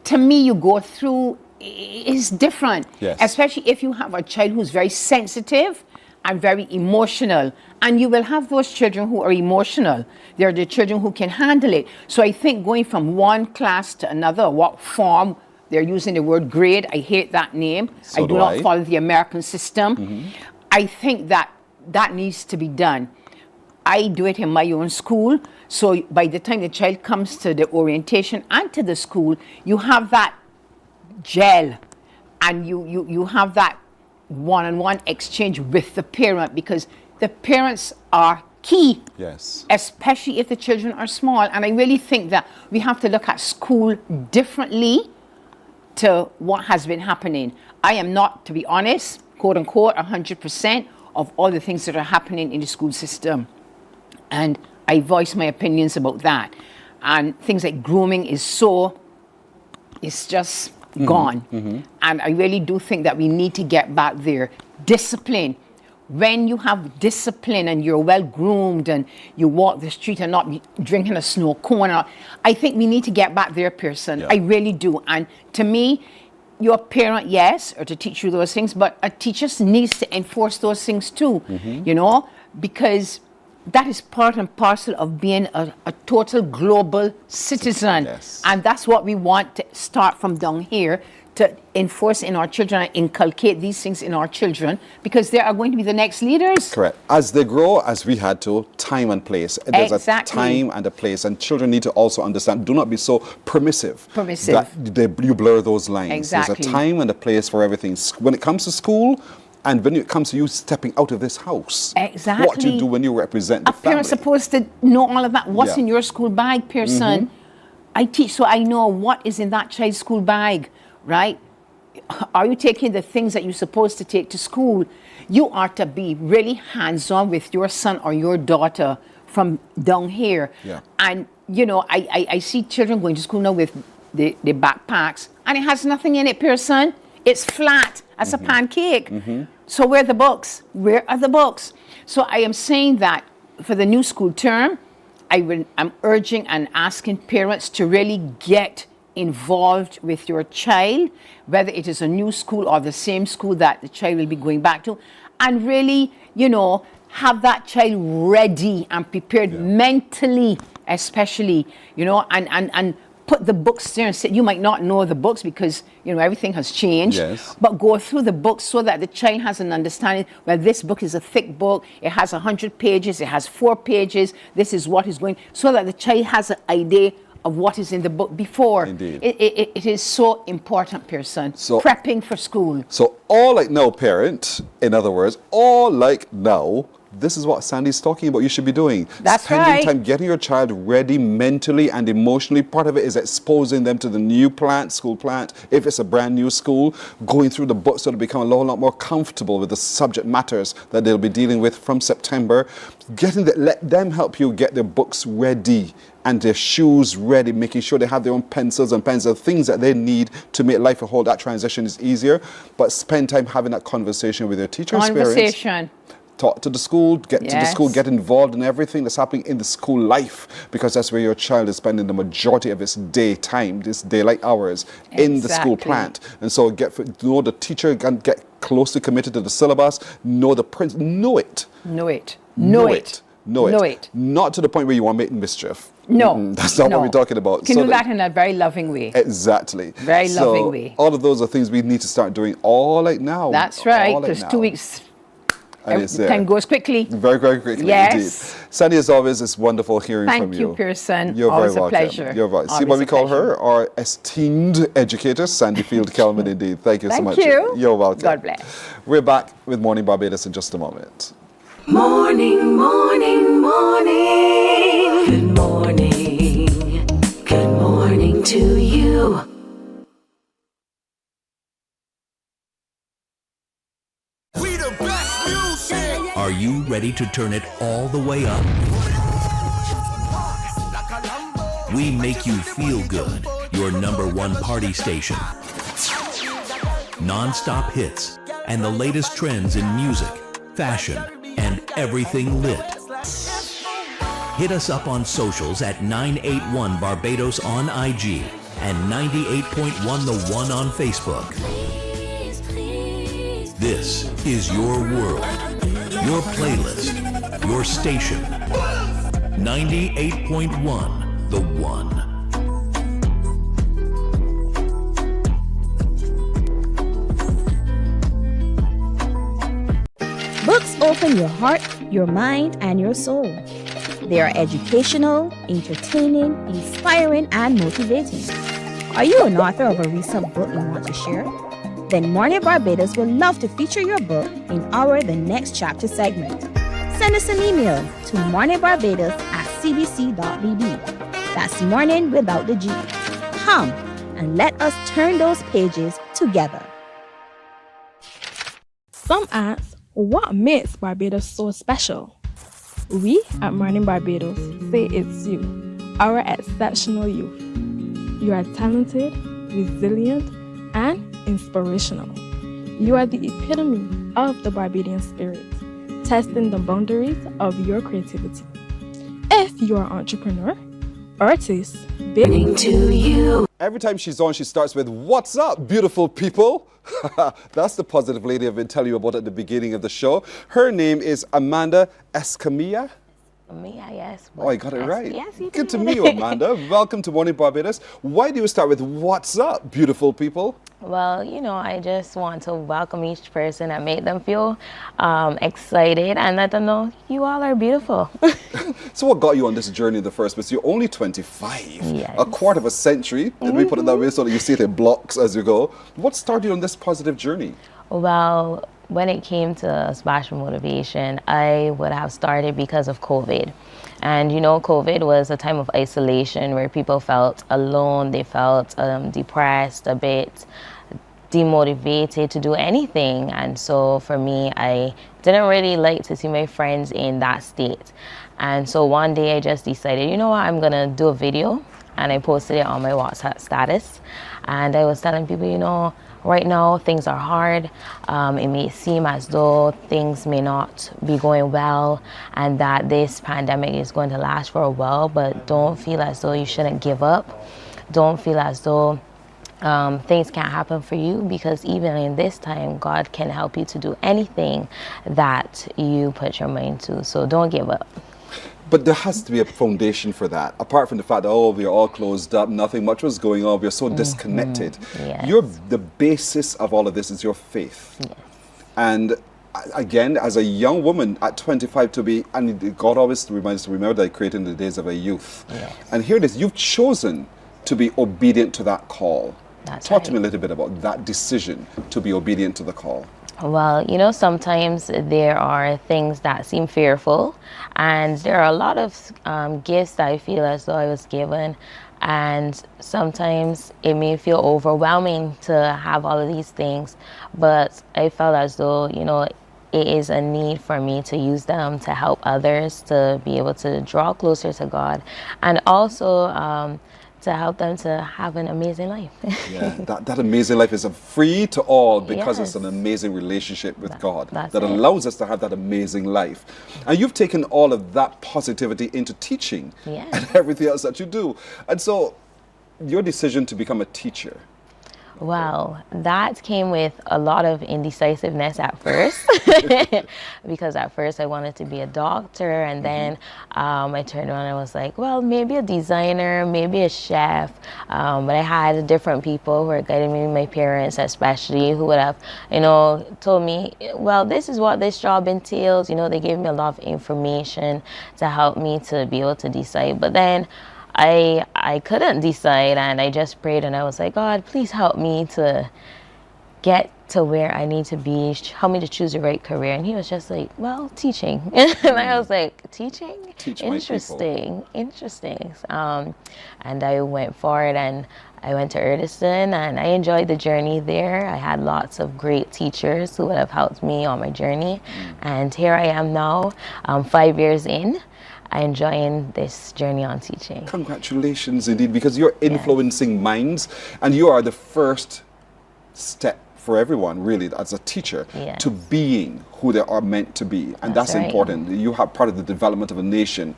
to me, you go through is different. Yes. Especially if you have a child who's very sensitive and very emotional. And you will have those children who are emotional. They're the children who can handle it. So I think going from one class to another, what form, they're using the word grade. I hate that name. So I do not follow the American system. Mm-hmm. I think that needs to be done. I do it in my own school. So by the time the child comes to the orientation and to the school, you have that gel, and you have that one-on-one exchange with the parent, because the parents are key. Yes. Especially if the children are small. And I really think that we have to look at school differently to what has been happening. I am not, to be honest, quote unquote, 100% of all the things that are happening in the school system. And I voice my opinions about that. And things like grooming it's just gone. Mm-hmm. And I really do think that we need to get back there. Discipline. When you have discipline and you're well groomed and you walk the street and not be drinking a snow cone, I think we need to get back there, Pearson. Yeah. I really do. And to me, your parent, yes, or to teach you those things, but a teacher needs to enforce those things too, you know, because that is part and parcel of being a total global citizen. Yes. And that's what we want to start from down here, to enforce in our children and inculcate these things in our children, because they are going to be the next leaders. Correct. As they grow, as we had to, time and place. There's Exactly. a time and a place, and children need to also understand, do not be so permissive. Permissive. That you blur those lines. Exactly. There's a time and a place for everything. When it comes to school, and when it comes to you stepping out of this house, Exactly. what do you do when you represent the A parent's family? supposed to know all of that. What's Yeah. in your school bag, Pearson? I teach, so I know what is in that child's school bag, right? Are you taking the things that you're supposed to take to school? You are to be really hands-on with your son or your daughter from down here. Yeah. And, you know, I see children going to school now with the backpacks, and it has nothing in it, Pearson. It's flat as a pancake. So where are the books? Where are the books? So I am saying that for the new school term, I'm urging and asking parents to really get involved with your child, whether it is a new school or the same school that the child will be going back to, and really, you know, have that child ready and prepared mentally, especially, you know, and put the books there and say, you might not know the books because, you know, everything has changed, Yes. but go through the books so that the child has an understanding. Well, this book is a thick book, it has 100 pages, it has 4 pages, this is what is going, so that the child has an idea of what is in the book before. Indeed. It is so important, Pearson. So- Prepping for school. So all like now, parent, in other words, all like now, this is what Sandy's talking about you should be doing. That's Spending right. time getting your child ready mentally and emotionally. Part of it is exposing them to the new school plant. If it's a brand new school, going through the books so they become a lot more comfortable with the subject matters that they'll be dealing with from September. Let them help you get their books ready and their shoes ready, making sure they have their own pencils and pens, the things that they need to make life a whole. That transition is easier. But spend time having that conversation with your teachers, parents. Conversation. Talk to the school, get to the school, Yes. get involved in everything that's happening in the school life, because that's where your child is spending the majority of its daytime, this daylight hours in the school Exactly. plant. And so know the teacher, and get closely committed to the syllabus, know the principle, know it. Know it. Know Know it. it. Know it. Know it. Not to the point where you want to make mischief. No. That's not no. what we're talking about. You can do that in a very loving way. Exactly. Very loving way. All of those are things we need to start doing all like now. That's right. All like There's now. 2 weeks. And it's there. Time goes quickly. Very, very quickly Yes. indeed. Sandy, as always, it's wonderful hearing Thank from you, you. Pearson. You're Always very a welcome. pleasure. You're right. See Always what we a call pleasure. her? Our esteemed educator, Sandy Field Kelman, indeed. Thank you so Thank much. you. You're welcome. God bless. We're back with Morning Barbados in just a moment. Morning, morning, morning. Good morning. Good morning to you. Are you ready to turn it all the way up? We make you feel good. Your #1 party station. Non-stop hits and the latest trends in music, fashion, and everything lit. Hit us up on socials at 981 Barbados on IG and 98.1 The One on Facebook. This is your world. Your playlist, your station. 98.1 The One. Books open your heart, your mind, and your soul. They are educational, entertaining, inspiring, and motivating. Are you an author of a recent book you want to share? Then Mornin Barbados would love to feature your book in our The Next Chapter segment. Send us an email to morninbarbados@cbc.bb. That's morning without the G. Come and let us turn those pages together. Some ask, what makes Barbados so special? We at Mornin Barbados say it's you, our exceptional youth. You are talented, resilient, and inspirational. You are the epitome of the Barbadian spirit, testing the boundaries of your creativity. If you are an entrepreneur, artist, Morning to you. Every time she's on, she starts with, "What's up, beautiful people?" That's the positive lady I've been telling you about at the beginning of the show. Her name is Amanda Escamilla. Mia, yes. Oh, I got it right. Yes, you Good did. to meet you, Amanda. Welcome to Morning Barbados. Why do you start with "What's up, beautiful people"? Well, you know, I just want to welcome each person and make them feel excited and let them know you all are beautiful. So what got you on this journey in the first place? You're only 25, Yes. a quarter of a century. Let me put it that way so that you see it in blocks as you go. What started you on this positive journey? Well, when it came to spiritual motivation, I would have started because of COVID. And you know, COVID was a time of isolation where people felt alone, they felt depressed, a bit demotivated to do anything. And so for me, I didn't really like to see my friends in that state. And so one day I just decided, you know what, I'm gonna do a video, and I posted it on my WhatsApp status. And I was telling people, you know, right now things are hard. It may seem as though things may not be going well and that this pandemic is going to last for a while, but don't feel as though you shouldn't give up. Don't feel as though things can't happen for you, because even in this time, God can help you to do anything that you put your mind to. So don't give up. But there has to be a foundation for that. Apart from the fact that, oh, we're all closed up, nothing much was going on, we're so disconnected. Yes. The basis of all of this is your faith. Yes. And again, as a young woman at 25 to be, and God always reminds us to remember that He created in the days of a youth. Yes. And here it is, you've chosen to be obedient to that call. Talk to me a little bit about that decision to be obedient to the call. Well, you know, sometimes there are things that seem fearful, and there are a lot of gifts that I feel as though I was given, and sometimes it may feel overwhelming to have all of these things, but I felt as though, you know, it is a need for me to use them to help others to be able to draw closer to God, and also to help them to have an amazing life. Yeah, that amazing life is free to all because it's Yes. an amazing relationship with God that's that it. allows us to have that amazing life. And you've taken all of that positivity into teaching Yes. and everything else that you do. And so your decision to become a teacher. Well, that came with a lot of indecisiveness at first, because at first I wanted to be a doctor, and then I turned around and I was like, well, maybe a designer, maybe a chef, but I had different people who were guiding me, my parents especially, who would have, you know, told me, well, this is what this job entails. You know, they gave me a lot of information to help me to be able to decide, but then I couldn't decide, and I just prayed and I was like, God, please help me to get to where I need to be, help me to choose the right career. And He was just like, well, teaching. And I was like, teaching? Teach my people. Interesting. And I went forward and I went to Urdiston, and I enjoyed the journey there. I had lots of great teachers who would have helped me on my journey. And here I am now, 5 years in. I'm enjoying this journey on teaching. Congratulations indeed, because you're influencing minds, and you are the first step for everyone, really, as a teacher, Yes. to being who they are meant to be. And that's right. important. You have part of the development of a nation.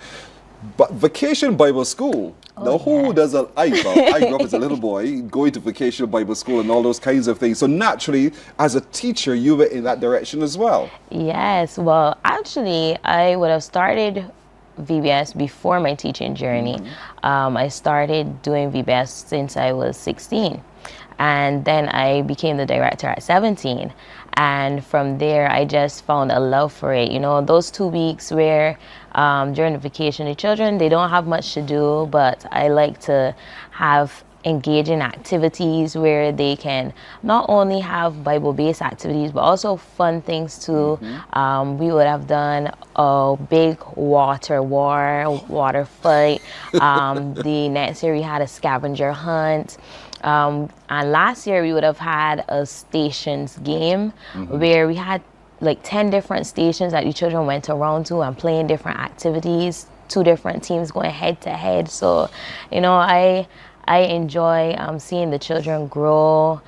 But Vacation Bible School. Now, who doesn't? I grew up as a little boy going to Vacation Bible School and all those kinds of things. So naturally, as a teacher, you were in that direction as well. Yes, well, actually, I would have started VBS before my teaching journey. I started doing VBS since I was 16. And then I became the director at 17. And from there, I just found a love for it. You know, those 2 weeks where during the vacation, the children, they don't have much to do, but I like to have engaging activities where they can not only have Bible-based activities, but also fun things too. We would have done a big water fight. The next year we had a scavenger hunt. And last year we would have had a stations game where we had like 10 different stations that the children went around to and playing different activities, 2 different teams going head to head. So, you know, I enjoy seeing the children grow,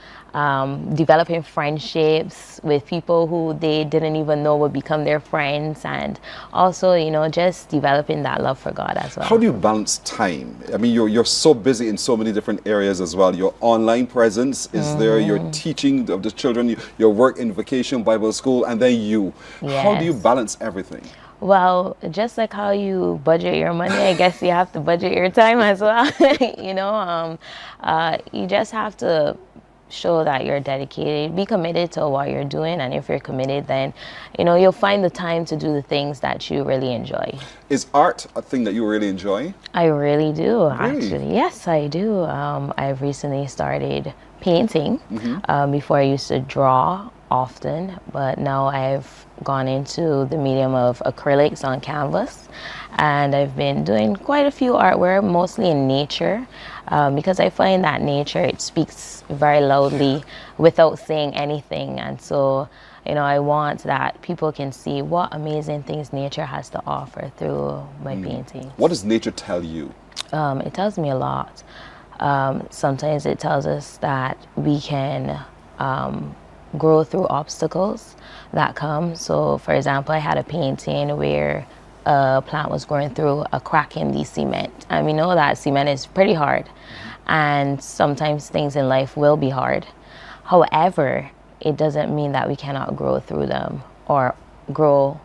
developing friendships with people who they didn't even know would become their friends, and also, you know, just developing that love for God as well. How do you balance time? I mean, you're so busy in so many different areas as well. Your online presence is there, your teaching of the children, your work in Vacation Bible School, and then you. Yes. How do you balance everything? Well, just like how you budget your money, I guess you have to budget your time as well. You know, you just have to show that you're dedicated, be committed to what you're doing, and if you're committed, then, you know, you'll find the time to do the things that you really enjoy. Is art a thing that you really enjoy? I really do, Really? actually. Yes, I do. I've recently started painting. Before I used to draw often, but now I've gone into the medium of acrylics on canvas, and I've been doing quite a few artwork, mostly in nature, because I find that nature, it speaks very loudly without saying anything. And so, you know, I want that people can see what amazing things nature has to offer through my painting. What does nature tell you? It tells me a lot. Sometimes it tells us that we can grow through obstacles that come. So, for example, I had a painting where a plant was going through a crack in the cement. And we know that cement is pretty hard. And sometimes things in life will be hard. However, it doesn't mean that we cannot grow through them or grow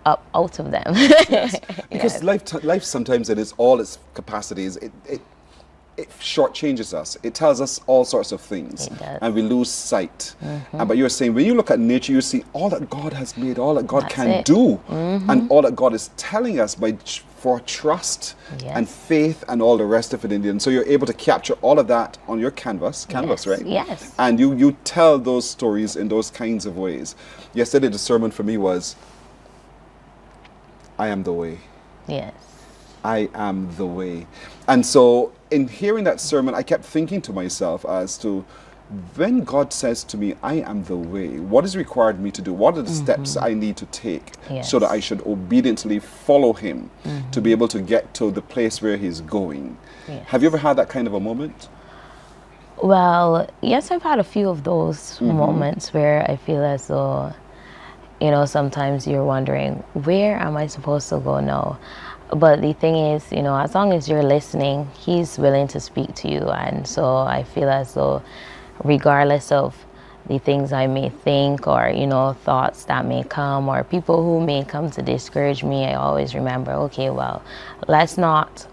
up out of them. Yes. Because life sometimes in all its capacities, it shortchanges us. It tells us all sorts of things, and we lose sight. But you're saying when you look at nature, you see all that God has made, all that God can do, and all that God is telling us for trust and faith and all the rest of it. And so you're able to capture all of that on your canvas, right? Yes. And you tell those stories in those kinds of ways. Yesterday, the sermon for me was, I am the way. Yes. I am the way. And so in hearing that sermon, I kept thinking to myself as to when God says to me, I am the way, what is required me to do? What are the steps I need to take so that I should obediently follow him to be able to get to the place where he's going? Yes. Have you ever had that kind of a moment? Well, yes, I've had a few of those moments where I feel as though, you know, sometimes you're wondering, where am I supposed to go now? But the thing is, you know, as long as you're listening, he's willing to speak to you. And so I feel as though regardless of the things I may think or, you know, thoughts that may come or people who may come to discourage me, I always remember, okay, well, let's not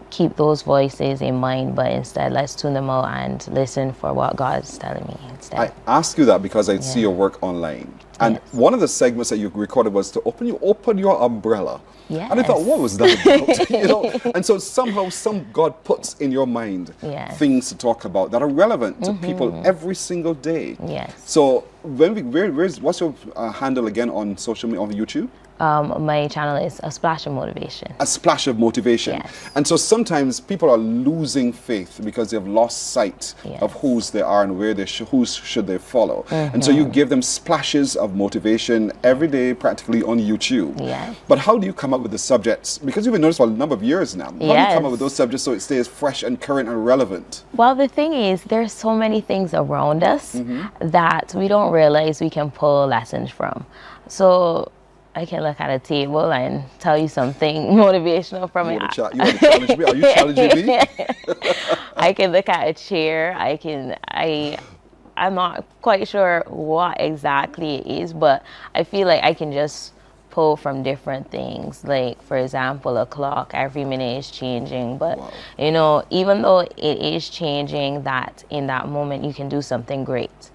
keep those voices in mind, but instead let's tune them out and listen for what God's telling me instead. I ask you that because I see your work online. And one of the segments that you recorded was to open your umbrella. Yes. And I thought, what was that about? You know? And so somehow God puts in your mind things to talk about that are relevant to people every single day. Yes. So what's your handle again on social media, on YouTube? My channel is A Splash of Motivation. A Splash of Motivation. Yes. And so sometimes people are losing faith because they've lost sight of whose they are and where who should they follow. And so you give them splashes of motivation every day practically on YouTube. Yes. But how do you come up with the subjects? Because you've been doing this for a number of years now. How do you come up with those subjects so it stays fresh and current and relevant? Well, the thing is, there's so many things around us that we don't realize we can pull lessons from. So I can look at a table and tell you something motivational from You it. want to challenge me? Are you challenging me? I can look at a chair. I'm not quite sure what exactly it is, but I feel like I can just pull from different things. Like, for example, a clock, every minute is changing, but you know, even though it is changing, that in that moment you can do something great.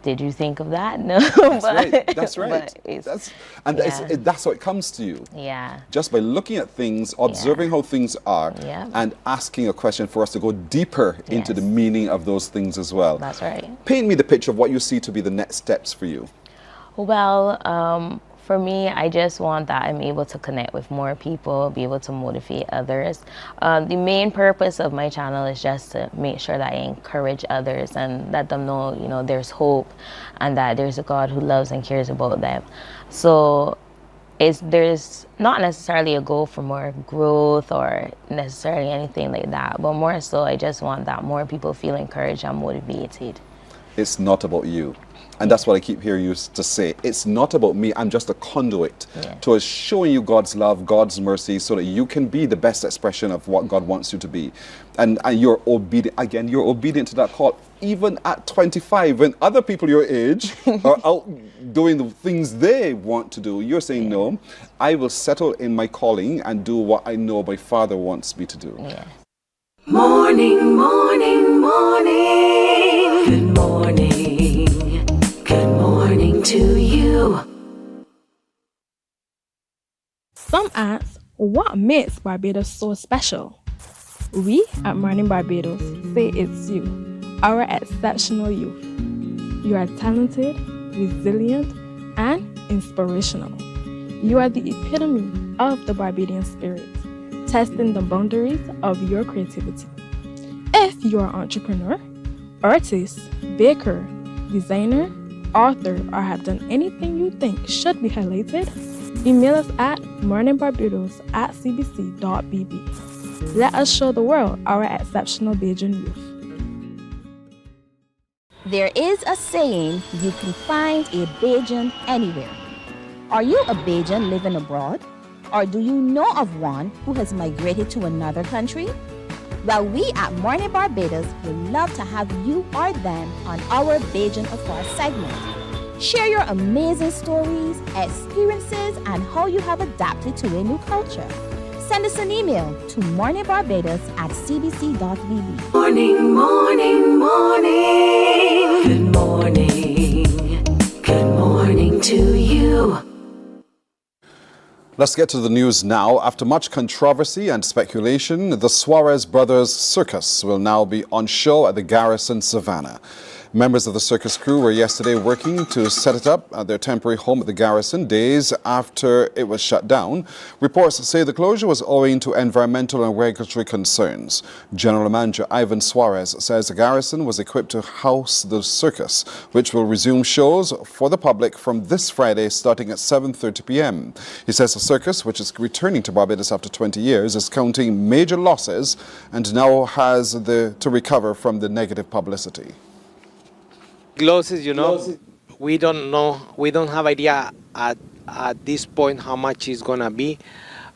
Did you think of that? No. That's right. That's right. That's how it comes to you. Yeah. Just by looking at things, observing how things are, and asking a question for us to go deeper into the meaning of those things as well. That's right. Paint me the picture of what you see to be the next steps for you. Well, for me, I just want that I'm able to connect with more people, be able to motivate others. The main purpose of my channel is just to make sure that I encourage others and let them know, you know, there's hope and that there's a God who loves and cares about them. So there's not necessarily a goal for more growth or necessarily anything like that, but more so I just want that more people feel encouraged and motivated. It's not about you. And that's what I keep hearing you to say. It's not about me. I'm just a conduit to showing you God's love, God's mercy, so that you can be the best expression of what God wants you to be. And you're obedient. Again, you're obedient to that call. Even at 25, when other people your age are out doing the things they want to do, you're saying, no, I will settle in my calling and do what I know my Father wants me to do. Yeah. Morning, morning, morning. Good morning. Good morning to you. Some ask, what makes Barbados so special? We at Mornin Barbados say it's you, our exceptional youth. You are talented, resilient, and inspirational. You are the epitome of the Barbadian spirit, testing the boundaries of your creativity. If you are an entrepreneur, artist, baker, designer, author, or have done anything you think should be highlighted, email us at morninbarbados@cbc.bb. Let us show the world our exceptional Bajan youth. There is a saying, you can find a Bajan anywhere. Are you a Bajan living abroad? Or do you know of one who has migrated to another country? Well, we at Mornin Barbados would love to have you or them on our Bajan Afar segment. Share your amazing stories, experiences, and how you have adapted to a new culture. Send us an email to morninbarbados@cbc.bb. Morning, morning, morning. Good morning. Good morning to you. Let's get to the news now. After much controversy and speculation, the Suarez Brothers Circus will now be on show at the Garrison Savannah. Members of the circus crew were yesterday working to set it up at their temporary home at the Garrison days after it was shut down. Reports say the closure was owing to environmental and regulatory concerns. General Manager Ivan Suarez says the Garrison was equipped to house the circus, which will resume shows for the public from this Friday starting at 7:30 p.m. He says the circus, which is returning to Barbados after 20 years, is counting major losses and now has to recover from the negative publicity. Losses, you know, we don't know, we don't have idea at this point how much it's gonna be,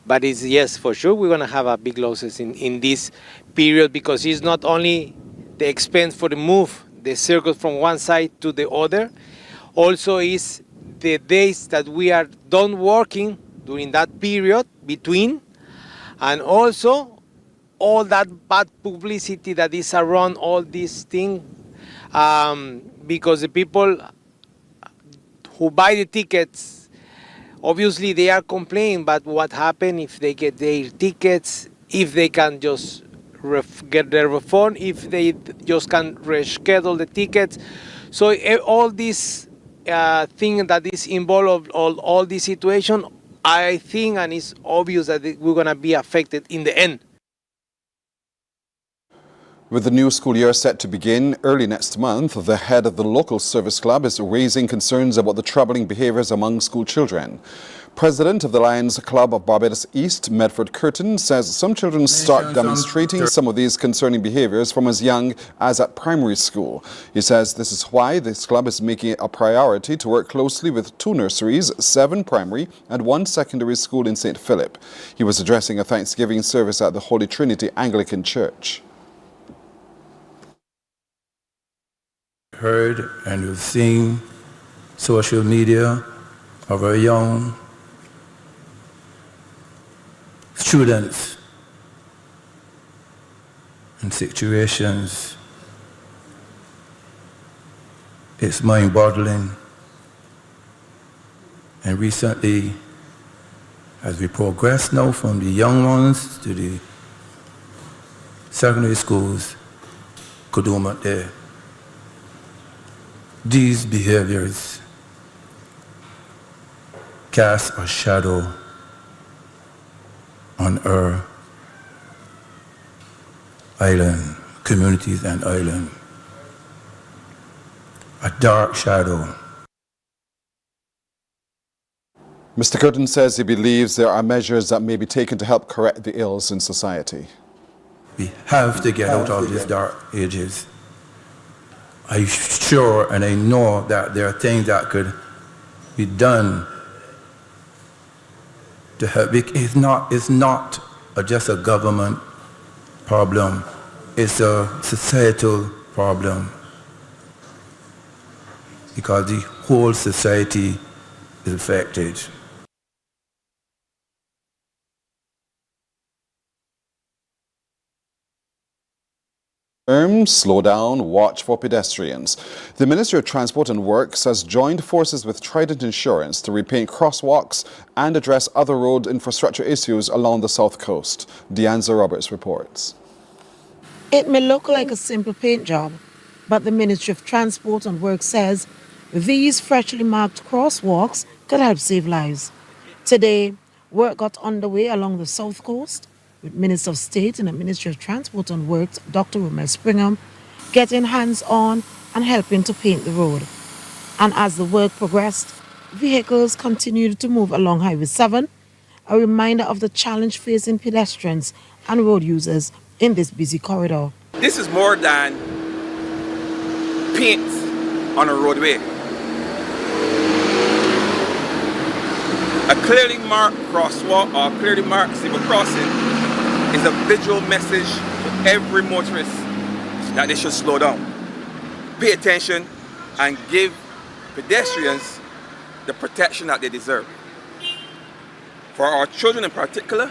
but it's, yes, for sure we're gonna have a big losses in this period, because it's not only the expense for the move the circle from one side to the other, also is the days that we are done working during that period between, and also all that bad publicity that is around all this thing. Because the people who buy the tickets, obviously they are complaining, but what happens if they get their tickets, if they can just get their refund, if they just can reschedule the tickets. So all this thing that is involved, all this situation, I think, and it's obvious that we're going to be affected in the end. With the new school year set to begin early next month, the head of the local service club is raising concerns about the troubling behaviors among school children. President of the Lions Club of Barbados East, Medford Curtin, says some children start demonstrating some of these concerning behaviours from as young as at primary school. He says this is why this club is making it a priority to work closely with 2 nurseries, 7 primary and 1 secondary school in St. Philip. He was addressing a Thanksgiving service at the Holy Trinity Anglican Church. Heard and you've seen social media of our young students in situations. It's mind-boggling. And recently, as we progress now from the young ones to the secondary schools, Kaduma there, these behaviors cast a shadow on our island, communities and island. A dark shadow. Mr. Curtin says he believes there are measures that may be taken to help correct the ills in society. We have to get out of these dark ages. I'm sure and I know that there are things that could be done to help. It's not just a government problem. It's a societal problem because the whole society is affected. Slow down, watch for pedestrians. The Ministry of Transport and Works has joined forces with Trident Insurance to repaint crosswalks and address other road infrastructure issues along the south coast. Deanza Roberts reports. It may look like a simple paint job, but the Ministry of Transport and Works says these freshly marked crosswalks could help save lives. Today, work got underway along the south coast, with Minister of State in the Ministry of Transport and Works, Dr. Romel Springham, getting hands-on and helping to paint the road. And as the work progressed, vehicles continued to move along Highway 7, a reminder of the challenge facing pedestrians and road users in this busy corridor. This is more than paint on a roadway. A clearly marked crosswalk or clearly marked zebra crossing is a visual message to every motorist that they should slow down, pay attention, and give pedestrians the protection that they deserve. For our children in particular,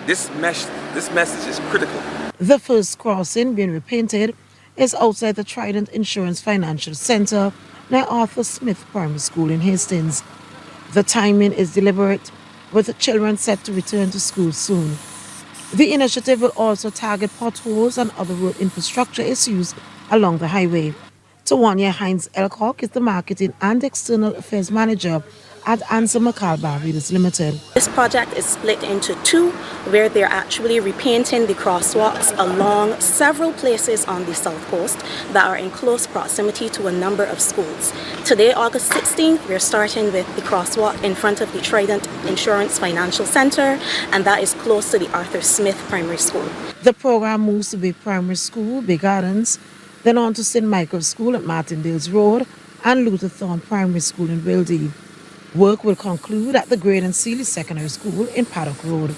this message is critical. The first crossing being repainted is outside the Trident Insurance Financial Center near Arthur Smith Primary School in Hastings. The timing is deliberate, with the children set to return to school soon. The initiative will also target potholes and other road infrastructure issues along the highway. Tawanya Hines Elcock is the Marketing and External Affairs Manager at Answer McCall Barbados Limited. This project is split into 2, where they're actually repainting the crosswalks along several places on the south coast that are in close proximity to a number of schools. Today, August 16th, we're starting with the crosswalk in front of the Trident Insurance Financial Center, and that is close to the Arthur Smith Primary School. The program moves to Bay Primary School, Bay Gardens, then on to St. Michael's School at Martindale's Road and Luther Thorne Primary School in Wildy. Work will conclude at the Grade and Sealy Secondary School in Paddock Road.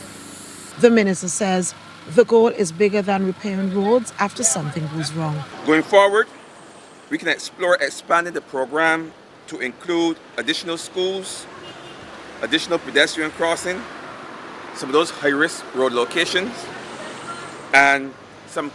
The minister says the goal is bigger than repairing roads after something goes wrong. Going forward, we can explore expanding the program to include additional schools, additional pedestrian crossing, some of those high-risk road locations, and some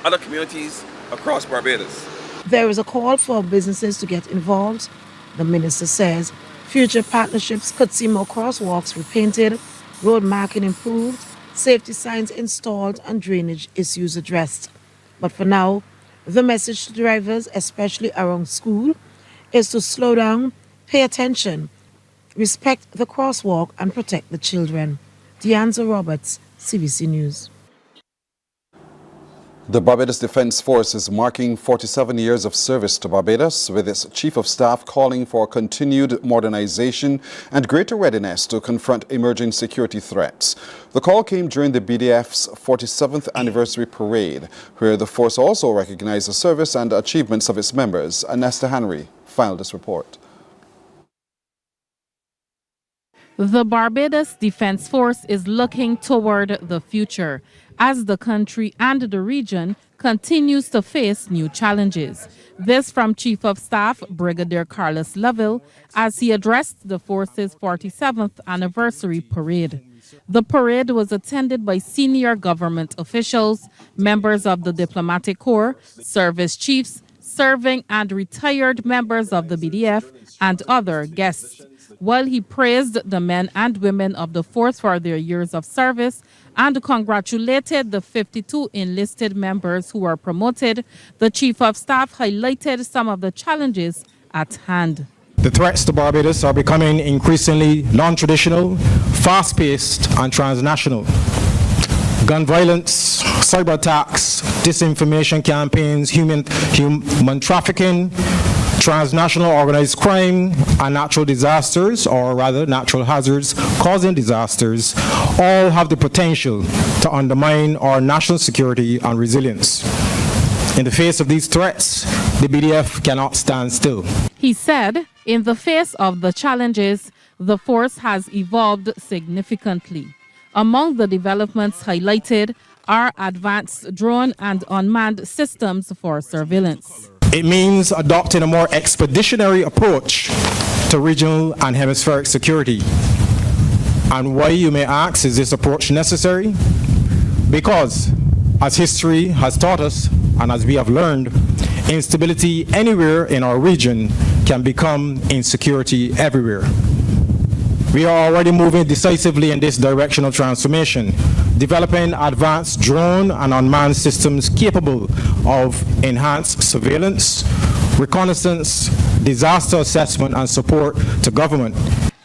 other communities across Barbados. There is a call for businesses to get involved. The minister says future partnerships could see more crosswalks repainted, road marking improved, safety signs installed, and drainage issues addressed. But for now, the message to drivers, especially around school, is to slow down, pay attention, respect the crosswalk, and protect the children. Deanza Roberts, CBC News. The Barbados Defence Force is marking 47 years of service to Barbados, with its Chief of Staff calling for continued modernization and greater readiness to confront emerging security threats. The call came during the BDF's 47th anniversary parade, where the force also recognized the service and achievements of its members. Anesta Henry filed this report. The Barbados Defence Force is looking toward the future as the country and the region continues to face new challenges. This from Chief of Staff Brigadier Carlos Lovell as he addressed the force's 47th anniversary parade. The parade was attended by senior government officials, members of the Diplomatic Corps, service chiefs, serving and retired members of the BDF, and other guests. While he praised the men and women of the force for their years of service and congratulated the 52 enlisted members who were promoted, the Chief of Staff highlighted some of the challenges at hand. The threats to Barbados are becoming increasingly non-traditional, fast-paced, and transnational. Gun violence, cyber attacks, disinformation campaigns, human trafficking, transnational organized crime, and natural disasters, or rather natural hazards causing disasters, all have the potential to undermine our national security and resilience. In the face of these threats, the BDF cannot stand still. He said, in the face of the challenges, the force has evolved significantly. Among the developments highlighted are advanced drone and unmanned systems for surveillance. It means adopting a more expeditionary approach to regional and hemispheric security. And why, you may ask, is this approach necessary? Because, as history has taught us, and as we have learned, instability anywhere in our region can become insecurity everywhere. We are already moving decisively in this direction of transformation, developing advanced drone and unmanned systems capable of enhanced surveillance, reconnaissance, disaster assessment, and support to government.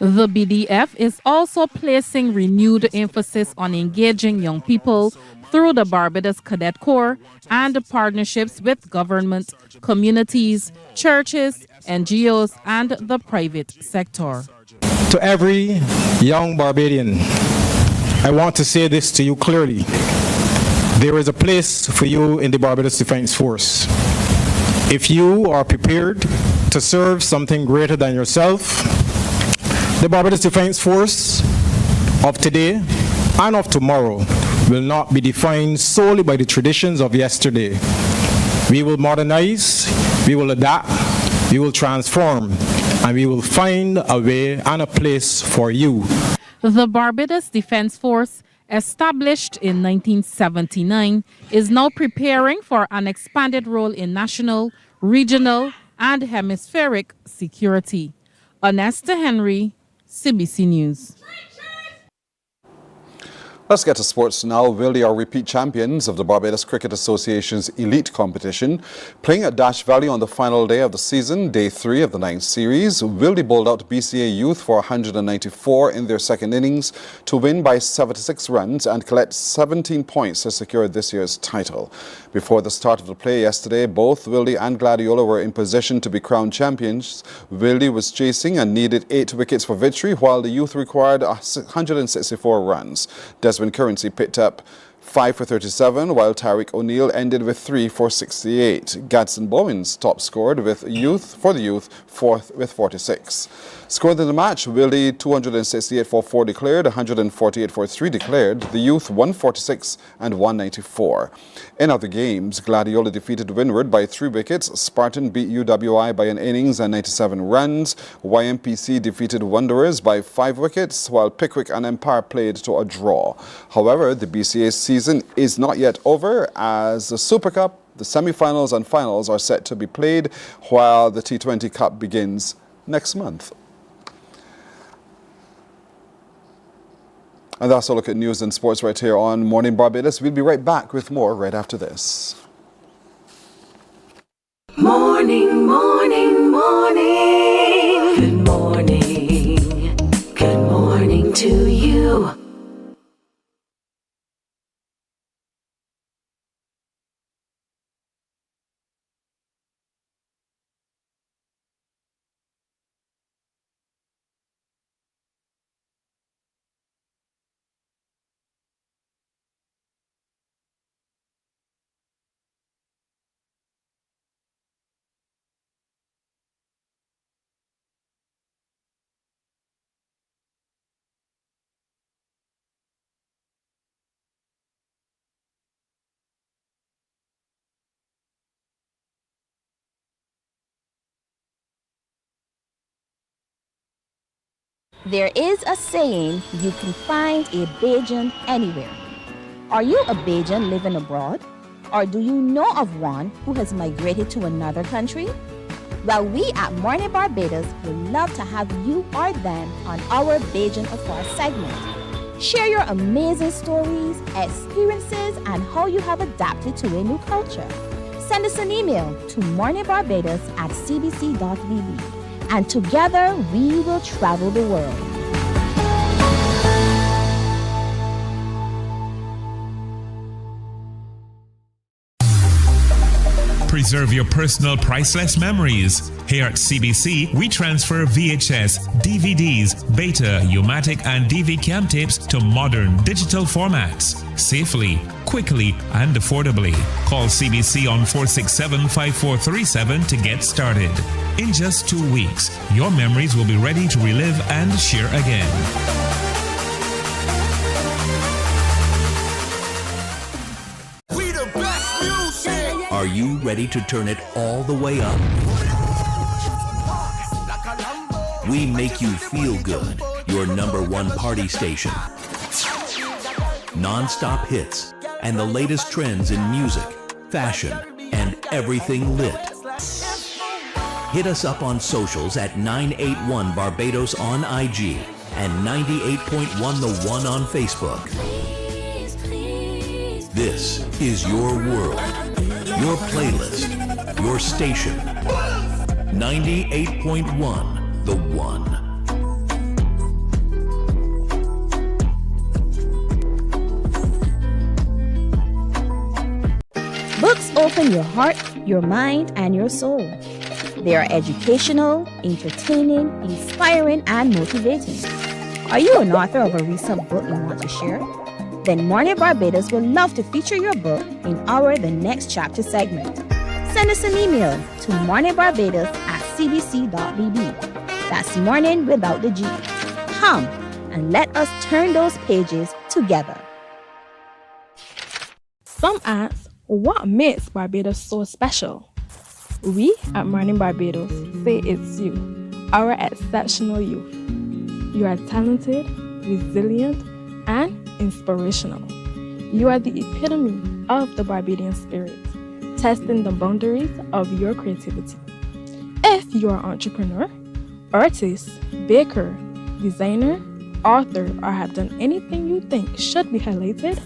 The BDF is also placing renewed emphasis on engaging young people through the Barbados Cadet Corps and partnerships with government, communities, churches, NGOs, and the private sector. To every young Barbadian, I want to say this to you clearly. There is a place for you in the Barbados Defence Force. If you are prepared to serve something greater than yourself, the Barbados Defence Force of today and of tomorrow will not be defined solely by the traditions of yesterday. We will modernize, we will adapt, we will transform, and we will find a way and a place for you. The Barbados Defence Force, established in 1979, is now preparing for an expanded role in national, regional, and hemispheric security. Anesta Henry, CBC News. Let's get to sports now. Wildy are repeat champions of the Barbados Cricket Association's elite competition. Playing at Dash Valley on the final day of the season, day 3 of the 9th series, Wildy bowled out BCA Youth for 194 in their second innings to win by 76 runs and collect 17 points to secure this year's title. Before the start of the play yesterday, both Wildy and Gladiola were in position to be crowned champions. Wildy was chasing and needed 8 wickets for victory, while the Youth required 164 runs. Desmond Currency picked up 5 for 37, while Tariq O'Neill ended with 3 for 68. Gadsden Bowens top scored with the Youth, fourth with 46. Scored in the match, Wildy 268 for 4 declared, 148 for 3 declared, the Youth 146 and 194. In other games, Gladiola defeated Windward by 3 wickets, Spartan beat UWI by an innings and 97 runs, YMPC defeated Wanderers by 5 wickets, while Pickwick and Empire played to a draw. However, the BCA season is not yet over, as the Super Cup, the semi-finals and finals are set to be played, while the T20 Cup begins next month. And that's a look at news and sports right here on Morning Barbados. We'll be right back with more right after this. Morning, morning, morning. Good morning. Good morning to you. There is a saying, you can find a Bajan anywhere. Are you a Bajan living abroad? Or do you know of one who has migrated to another country? Well, we at Mornin Barbados would love to have you or them on our Bajan Afar segment. Share your amazing stories, experiences, and how you have adapted to a new culture. Send us an email to morninbarbados@cbc.vb, and together we will travel the world. Preserve your personal priceless memories. Here at CBC, we transfer VHS, DVDs, Beta, U-matic, and DV cam tapes to modern digital formats. Safely, quickly, and affordably. Call CBC on 467-5437 to get started. In just 2 weeks, your memories will be ready to relive and share again. Are you ready to turn it all the way up? We make you feel good, your #1 party station. Non-stop hits and the latest trends in music, fashion, and everything lit. Hit us up on socials at 981 Barbados on IG and 98.1 The One on Facebook. This is your world. Your playlist, your station. 98.1 The One. Books open your heart, your mind, and your soul. They are educational, entertaining, inspiring, and motivating. Are you an author of a recent book you want to share? Then Mornin Barbados would love to feature your book in our The Next Chapter segment. Send us an email to morninbarbados@cbc.vb. That's morning without the G. Come and let us turn those pages together. Some ask, what makes Barbados so special? We at Mornin Barbados say it's you, our exceptional youth. You are talented, resilient, and inspirational. You are the epitome of the Barbadian spirit, testing the boundaries of your creativity. If you are an entrepreneur, artist, baker, designer, author, or have done anything you think should be highlighted,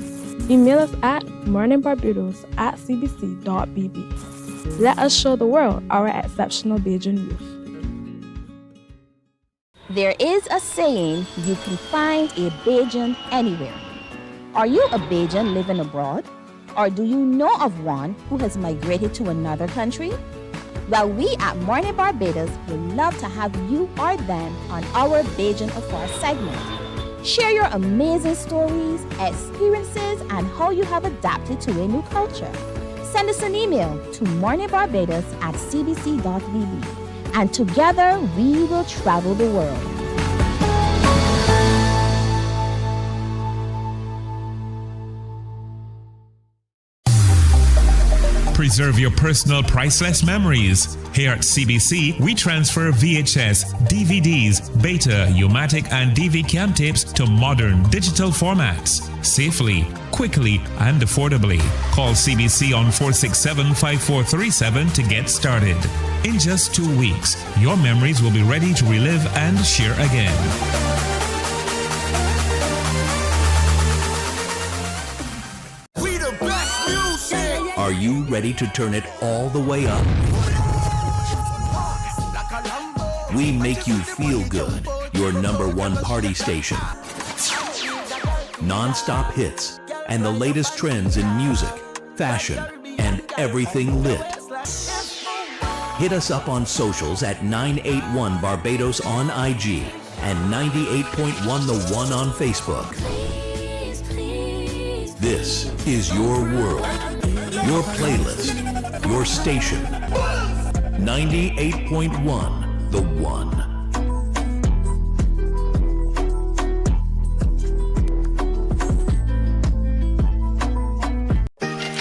email us at morninbarbados@cbc.bb. Let us show the world our exceptional Bajan youth. There is a saying, you can find a Bajan anywhere. Are you a Bajan living abroad? Or do you know of one who has migrated to another country? Well, we at Mornin Barbados would love to have you or them on our Bajan Afar segment. Share your amazing stories, experiences, and how you have adapted to a new culture. Send us an email to morninbarbados@cbc.vb, and together we will travel the world. Preserve your personal priceless memories. Here at CBC, we transfer VHS, DVDs, Beta, U-matic, and DV cam tapes to modern digital formats. Safely, quickly, and affordably. Call CBC on 467-5437 to get started. In just 2 weeks, your memories will be ready to relive and share again. Are you ready to turn it all the way up? We make you feel good, your #1 party station. Non-stop hits and the latest trends in music, fashion, and everything lit. Hit us up on socials at 981 Barbados on IG and 98.1 The One on Facebook. This is your world. Your playlist, your station. 98.1 The One.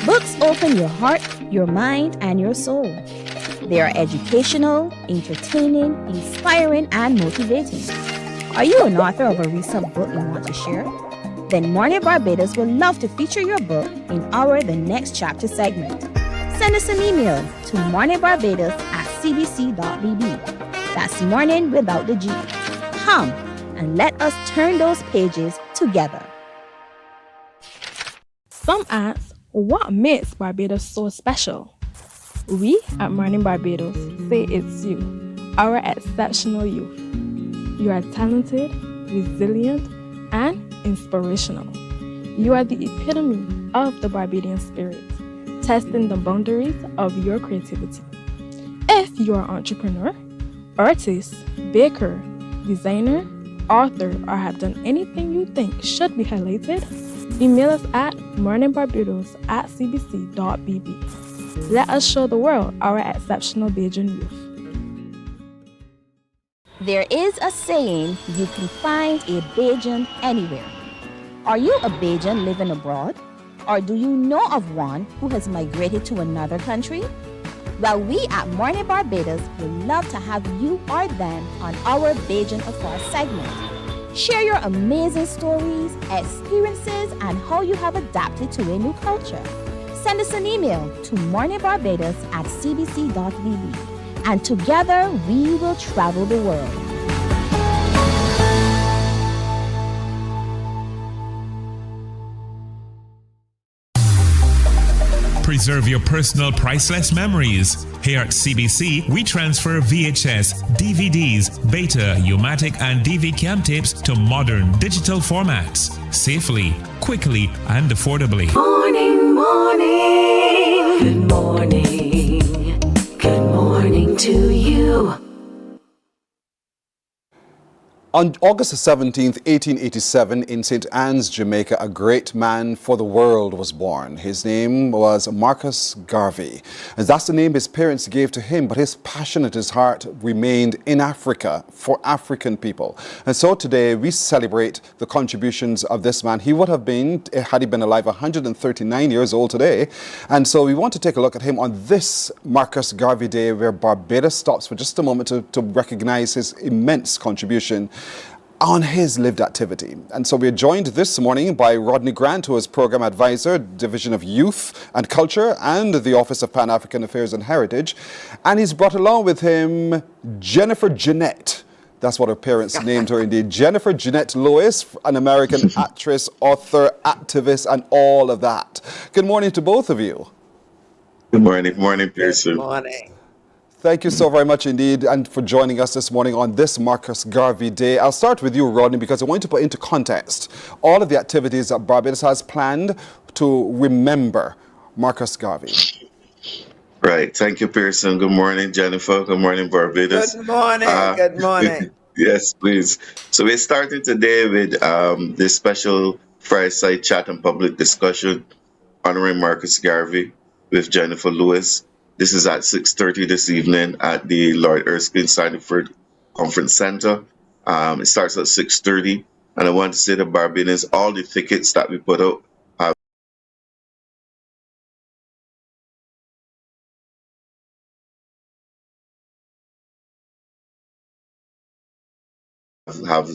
Books open your heart, your mind, and your soul. They are educational, entertaining, inspiring, and motivating. Are you an author of a recent book you want to share? Then Mornin Barbados would love to feature your book in our The Next Chapter segment. Send us an email to morninbarbados@cbc.bb. That's morning without the G. Come and let us turn those pages together. Some ask, what makes Barbados so special? We at Mornin Barbados say it's you, our exceptional youth. You are talented, resilient, and inspirational. You are the epitome of the Barbadian spirit, testing the boundaries of your creativity. If you are an entrepreneur, artist, baker, designer, author, or have done anything you think should be highlighted, email us at morninbarbados@cbc.bb. Let us show the world our exceptional Bajan youth. There is a saying, you can find a Bajan anywhere. Are you a Bajan living abroad? Or do you know of one who has migrated to another country? Well, we at Mornin Barbados would love to have you or them on our Bajan Afar segment. Share your amazing stories, experiences, and how you have adapted to a new culture. Send us an email to morninbarbados@cbc.bb. And together we will travel the world. Preserve your personal priceless memories. Here at CBC, we transfer VHS, DVDs, Beta, U-matic, and DV cam tapes to modern digital formats. Safely, quickly, and affordably. Morning, morning. Good morning. Good morning to you. On August 17th, 1887, in St. Anne's, Jamaica, a great man for the world was born. His name was Marcus Garvey. And that's the name his parents gave to him, but his passion at his heart remained in Africa, for African people. And so today we celebrate the contributions of this man. He would have been, had he been alive, 139 years old today. And so we want to take a look at him on this Marcus Garvey Day, where Barbados stops for just a moment to recognize his immense contribution on his lived activity. And so we're joined this morning by Rodney Grant, who is Program Advisor, Division of Youth and Culture, and the Office of Pan-African Affairs and Heritage. And he's brought along with him Jennifer Jeanette. That's what her parents named her indeed. Jennifer Jeanette Lewis, an American actress, author, activist, and all of that. Good morning to both of you. Good morning. Morning, Pearson. Good morning. Thank you so very much indeed, and for joining us this morning on this Marcus Garvey Day. I'll start with you, Rodney, because I want to put into context all of the activities that Barbados has planned to remember Marcus Garvey. Right. Thank you, Pearson. Good morning, Jennifer. Good morning, Barbados. Good morning. Good morning. Yes, please. So we're starting today with this special fireside chat and public discussion honoring Marcus Garvey with Jennifer Lewis. This is at 6:30 this evening at the Lord Erskine Sanford Conference Center. It starts at 6:30. And I want to say to Barbadians, all the tickets that we put out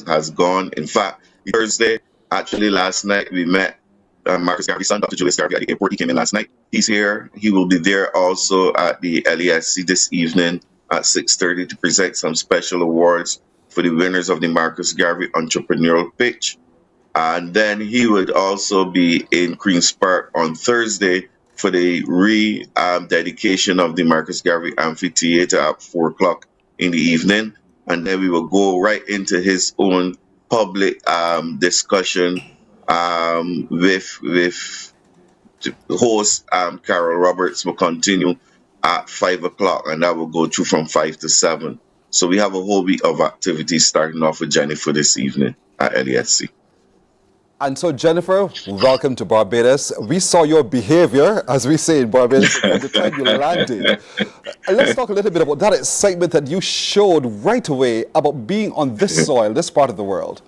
has gone. In fact, Thursday, actually last night, we met Marcus Garvey's son, Dr. Julius Garvey, at the airport. He came in last night. He's here. He will be there also at the LESC this evening at 6:30 to present some special awards for the winners of the Marcus Garvey Entrepreneurial Pitch. And then he would also be in Queen's Park on Thursday for the dedication of the Marcus Garvey Amphitheater at 4 o'clock in the evening. And then we will go right into his own public discussion with the host Carol Roberts will continue at 5 o'clock, and that will go through from 5 to 7. So we have a whole week of activities starting off with Jennifer this evening at LESC. And so, Jennifer, welcome to Barbados. We saw your behavior, as we say in Barbados, at the time you landed. Let's talk a little bit about that excitement that you showed right away about being on this soil, this part of the world.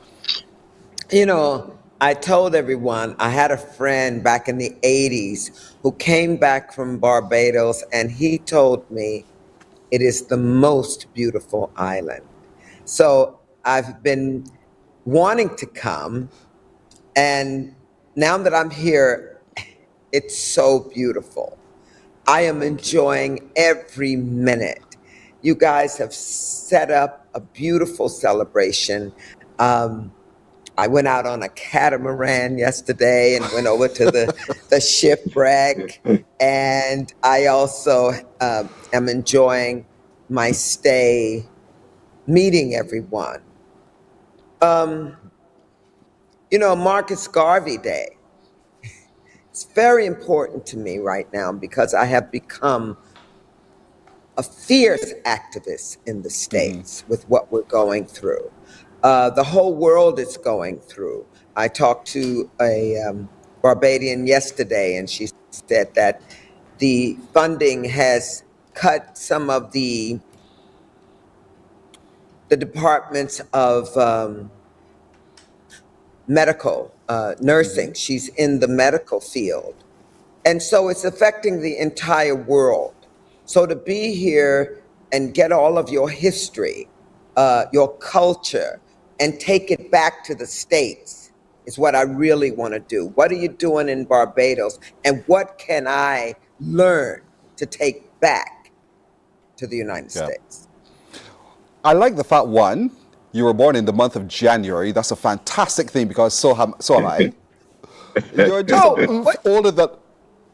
You know, I told everyone I had a friend back in the 80s who came back from Barbados, and he told me it is the most beautiful island. So I've been wanting to come. And now that I'm here, it's so beautiful. I am enjoying every minute. You guys have set up a beautiful celebration. I went out on a catamaran yesterday and went over to the shipwreck. And I also am enjoying my stay, meeting everyone. Marcus Garvey Day. It's very important to me right now because I have become a fierce activist in the States with what we're going through. The whole world is going through. I talked to a Barbadian yesterday, and she said that the funding has cut some of the departments of medical nursing. She's in the medical field. And so it's affecting the entire world. So to be here and get all of your history, your culture, and take it back to the States is what I really want to do. What are you doing in Barbados? And what can I learn to take back to the United States? I like the fact, one, you were born in the month of January. That's a fantastic thing because so am I. You're just older than...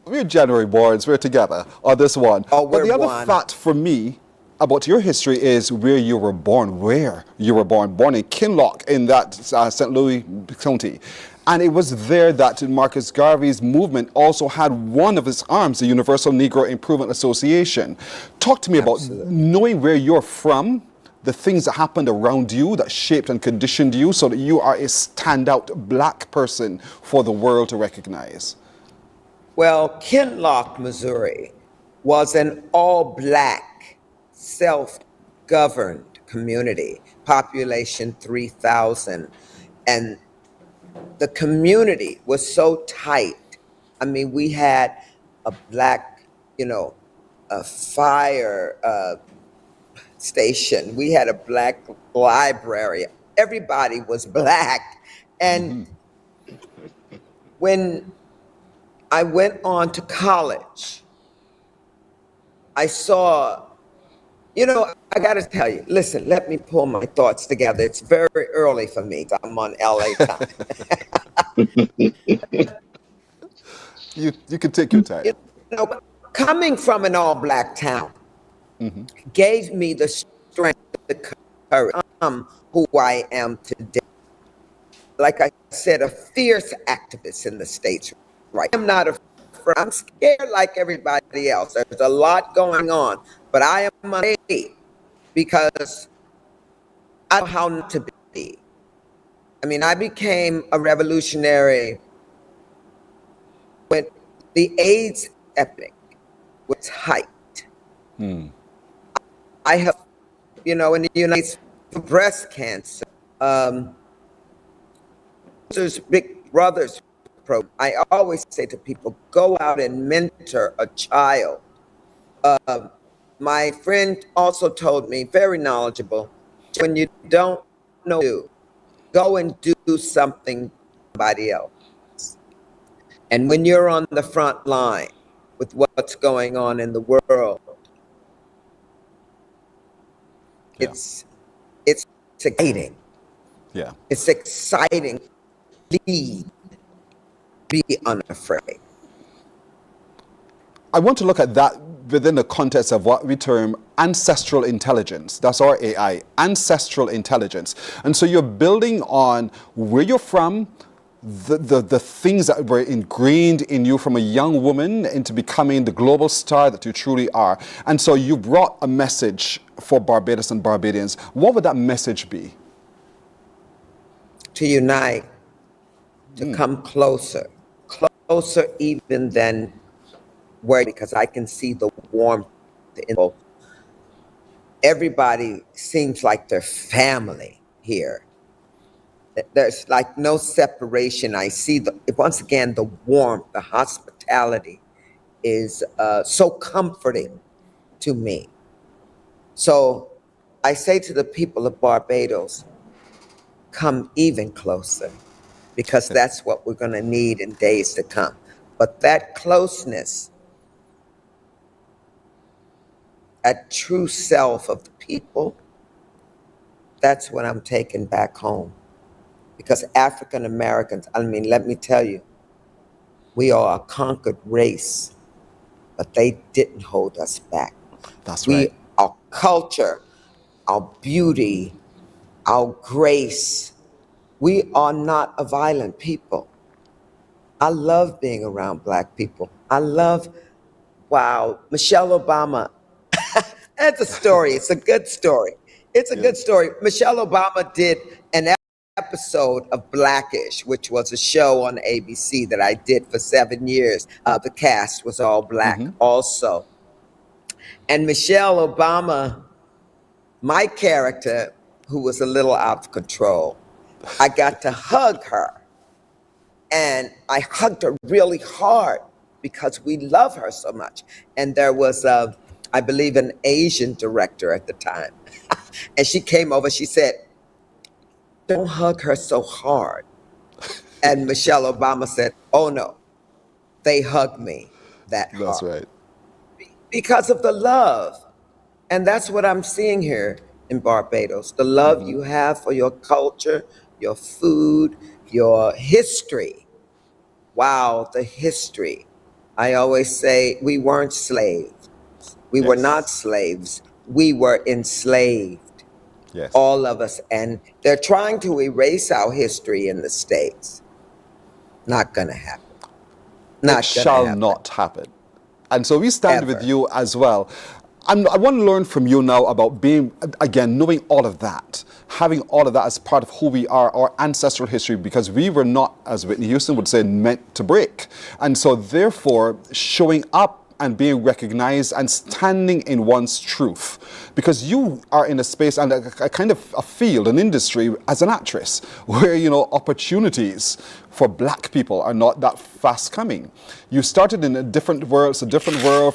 We're January borns. We're together on this one. Oh, but the other one. fact for me about your history is where you were born. Where you were born. Born in Kinloch in that St. Louis County. And it was there that Marcus Garvey's movement also had one of its arms, the Universal Negro Improvement Association. Talk to me about knowing where you're from, the things that happened around you that shaped and conditioned you so that you are a standout black person for the world to recognize. Well, Kinloch, Missouri was an all-black, self-governed community, population 3,000. And the community was so tight. I mean, we had a black, a fire station. We had a black library. Everybody was black. And when I went on to college, I saw, I got to tell you, listen, let me pull my thoughts together. It's very early for me. I'm on LA time. You can take your time. Coming from an all-black town gave me the strength, the courage, who I am today. Like I said, a fierce activist in the States. Right. I'm not afraid. I'm scared like everybody else. There's a lot going on, but I am afraid because I know how not to be. I mean, I became a revolutionary when the AIDS epidemic was height. I have, in the United States for breast cancer, there's Big Brothers program. I always say to people, go out and mentor a child. My friend also told me, very knowledgeable, when you don't know, go and do something for somebody else. And when you're on the front line with what's going on in the world, it's exciting. Yeah. It's exciting. Lead. Be unafraid. I want to look at that within the context of what we term ancestral intelligence. That's our AI, ancestral intelligence. And so you're building on where you're from, the things that were ingrained in you from a young woman into becoming the global star that you truly are. And so you brought a message for Barbados and Barbadians. What would that message be? To unite, to come closer even than where, because I can see the warmth in both. Everybody seems like they're family here. There's like no separation. I see once again, the warmth, the hospitality is so comforting to me. So I say to the people of Barbados, come even closer, because that's what we're going to need in days to come. But that closeness, that true self of the people, that's what I'm taking back home. Because African Americans, I mean, let me tell you, we are a conquered race, but they didn't hold us back. That's right. Our culture, our beauty, our grace, we are not a violent people. I love being around Black people. Wow, Michelle Obama. That's a story. It's a good story. It's a good story. Michelle Obama did an episode of Blackish, which was a show on ABC that I did for 7 years. The cast was all Black also. And Michelle Obama, my character, who was a little out of control, I got to hug her. And I hugged her really hard because we love her so much. And there was, I believe, an Asian director at the time. And she came over, she said, "Don't hug her so hard." And Michelle Obama said, "Oh no, they hug me that hard." That's right. Because of the love. And that's what I'm seeing here in Barbados. The love you have for your culture, your food, your history. Wow, the history. I always say we weren't slaves. We were not slaves. We were enslaved. Yes. All of us. And they're trying to erase our history in the States. Not going to happen. It shall not happen. And so we stand with you as well. And I want to learn from you now about being, again, knowing all of that, having all of that as part of who we are, our ancestral history, because we were not, as Whitney Houston would say, meant to break. And so therefore, showing up and being recognized and standing in one's truth. Because you are in a space and a kind of a field, an industry as an actress, where, you know, opportunities for Black people are not that fast coming. You started in a different world,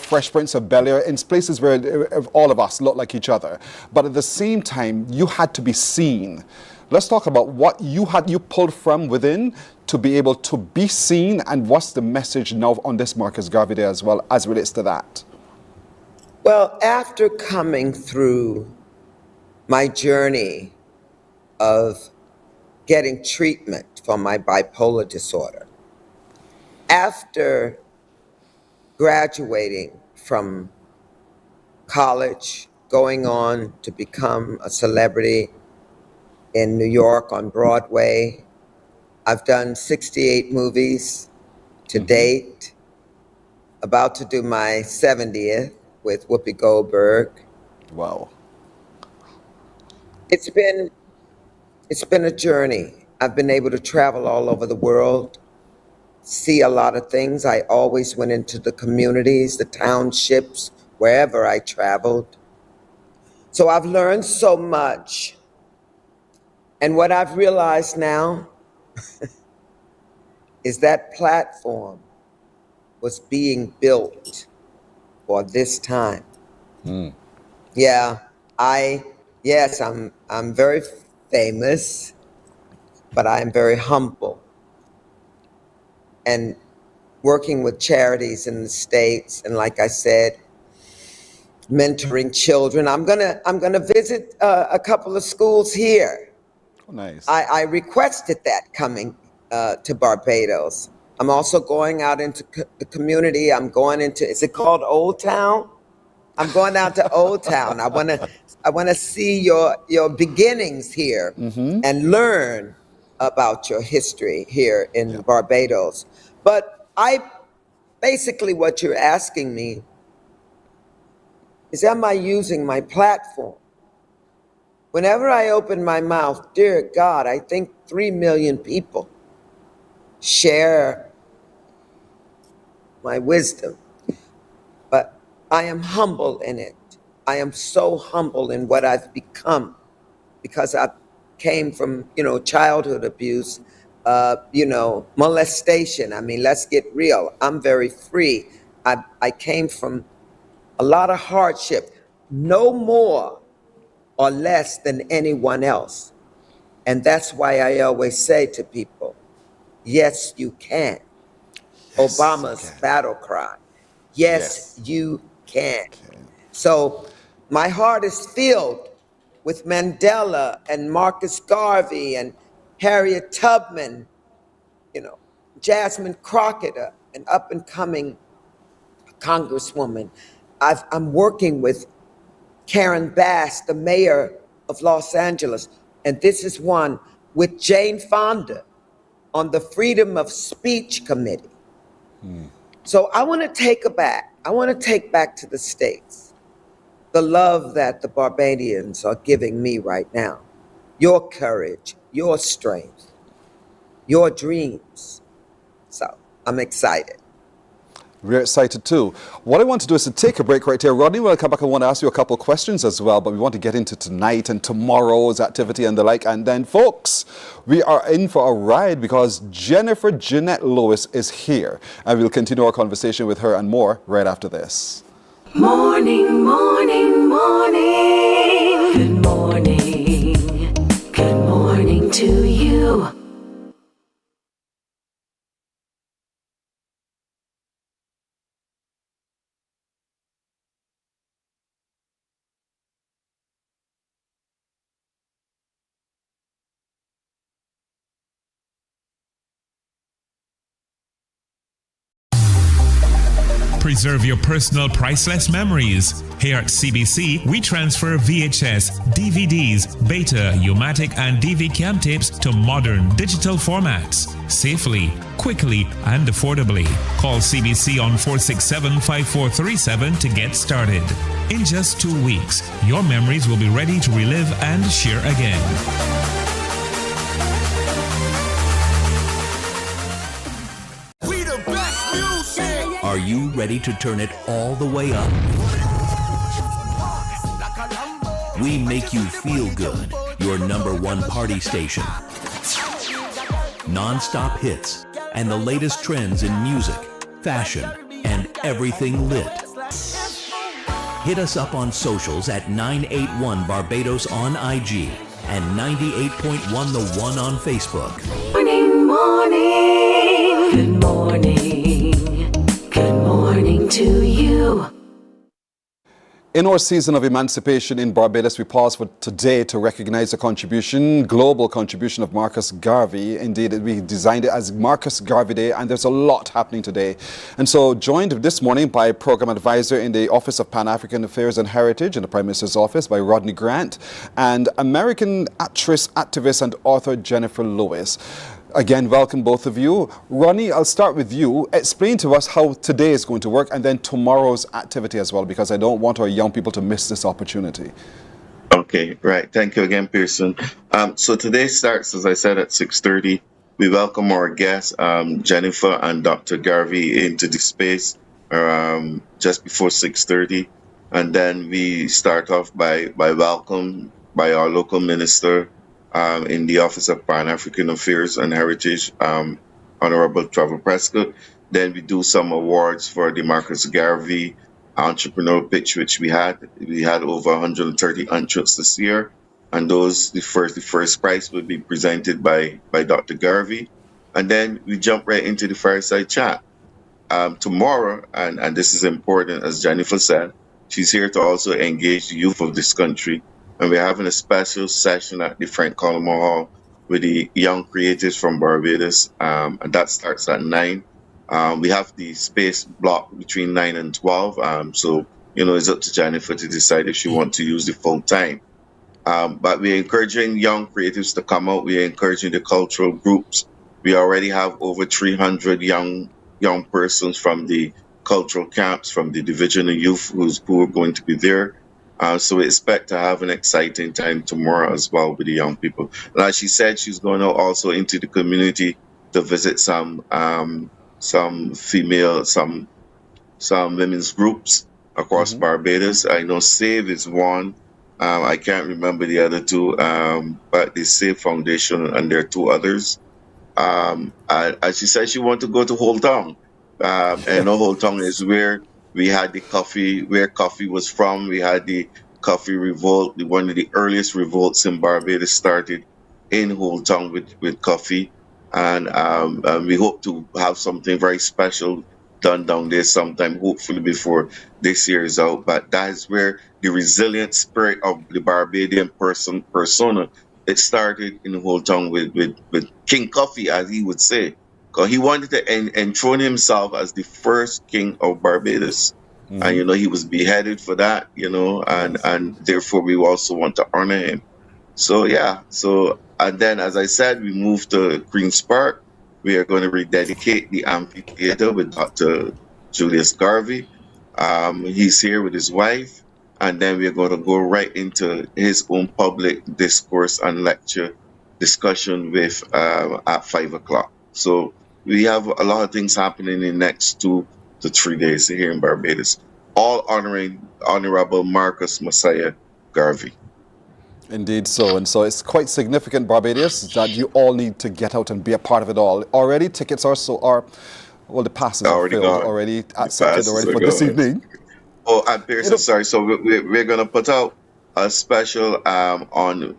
Fresh Prince of Bel-Air, in places where all of us look like each other. But at the same time, you had to be seen. Let's talk about what you pulled from within to be able to be seen, and what's the message now on this Marcus Garvey Day as well as relates to that? Well, after coming through my journey of getting treatment for my bipolar disorder, after graduating from college, going on to become a celebrity in New York on Broadway, I've done 68 movies to date, about to do my 70th with Whoopi Goldberg. Wow. It's been a journey. I've been able to travel all over the world, see a lot of things. I always went into the communities, the townships, wherever I traveled. So I've learned so much. And what I've realized now is that platform was being built for this time. Yeah, I'm very famous, but I'm very humble. And working with charities in the States, and like I said, mentoring children. I'm gonna visit a couple of schools here. Oh, nice. I requested that coming to Barbados. I'm also going out into the community. I'm going into, is it called Old Town? I'm going out to Old Town. I wanna see your beginnings here and learn about your history here in Barbados. But basically what you're asking me is, am I using my platform? Whenever I open my mouth, dear God, I think 3 million people share my wisdom. But I am humble in it. I am so humble in what I've become, because I came from, childhood abuse, molestation. I mean, let's get real. I'm very free. I came from a lot of hardship, no more or less than anyone else. And that's why I always say to people, yes, you can. Yes, Obama's battle cry. Yes, you can. So my heart is filled with Mandela and Marcus Garvey and Harriet Tubman, you know, Jasmine Crockett, an up and coming congresswoman. I'm working with Karen Bass, the mayor of Los Angeles, and this is one with Jane Fonda on the Freedom of Speech Committee. So I want to take back to the States the love that the Barbadians are giving me right now. Your courage, your strength, your dreams. So I'm excited. We're excited too. What I want to do is to take a break right here. Rodney, when I come back, I want to ask you a couple of questions as well, but we want to get into tonight and tomorrow's activity and the like. And then, folks, we are in for a ride because Jennifer Jeanette Lewis is here. And we'll continue our conversation with her and more right after this. Morning, morning, morning. Good morning. Good morning to you. Preserve your personal priceless memories. Here at CBC, we transfer VHS, DVDs, Beta, U-matic, and DV cam tapes to modern digital formats. Safely, quickly, and affordably. Call CBC on 467-5437 to get started. In just 2 weeks, your memories will be ready to relive and share again. Are you ready to turn it all the way up? We make you feel good. Your #1 party station. Non-stop hits and the latest trends in music, fashion, and everything lit. Hit us up on socials at 981 Barbados on IG and 98.1 The One on Facebook. Morning, morning. Good morning. Good morning to you. In our season of emancipation in Barbados, we pause for today to recognize the global contribution of Marcus Garvey. Indeed, we designed it as Marcus Garvey Day, and there's a lot happening today. And so, joined this morning by Program Advisor in the Office of Pan-African Affairs and Heritage in the Prime Minister's Office by Rodney Grant, and American actress, activist, and author Jennifer Lewis. Again, welcome both of you. Ronnie, I'll start with you. Explain to us how today is going to work and then tomorrow's activity as well, because I don't want our young people to miss this opportunity. Okay, right. Thank you again, Pearson. So today starts, as I said, at 6:30. We welcome our guests, Jennifer and Dr. Garvey, into the space just before 6:30. And then we start off by welcome by our local minister, in the Office of Pan-African Affairs and Heritage, Honorable Trevor Prescott. Then we do some awards for the Marcus Garvey Entrepreneur Pitch, which we had. We had over 130 entrants this year, and the first prize would be presented by Dr. Garvey. And then we jump right into the fireside chat. Tomorrow, and this is important, as Jennifer said, she's here to also engage the youth of this country. And we're having a special session at the Frank Coleman Hall with the young creatives from Barbados, and that starts at 9. We have the space blocked between 9 and 12, so it's up to Jennifer to decide if she wants to use the full time. But we're encouraging young creatives to come out. We're encouraging the cultural groups. We already have over 300 young persons from the cultural camps, from the Division of Youth who are going to be there. So we expect to have an exciting time tomorrow as well with the young people. And as she said, she's going out also into the community to visit some women's groups across Barbados. I know SAVE is one. I can't remember the other two, but the SAVE Foundation, and there are 2 others. As she said, she wanted to go to Old Town. And Old Town is where we had the coffee, where coffee was from. We had the coffee revolt, one of the earliest revolts in Barbados started in Old Town with coffee. And we hope to have something very special done down there sometime, hopefully before this year is out. But that is where the resilient spirit of the Barbadian persona, it started in Old Town with King Coffee, as he would say. Because he wanted to enthrone himself as the first king of Barbados. And, he was beheaded for that, and therefore we also want to honor him. So, yeah. And then, as I said, we moved to Queen's Park. We are going to rededicate the amphitheater with Dr. Julius Garvey. He's here with his wife. And then we're going to go right into his own public discourse and lecture discussion with at 5 o'clock. So we have a lot of things happening in the next 2 to 3 days here in Barbados, all honoring Honorable Marcus Messiah Garvey. Indeed so. And so it's quite significant, Barbados, that you all need to get out and be a part of it all. Already tickets the passes are filled, already accepted already for this evening. Oh, and Pearson, sorry. So we're going to put out a special online.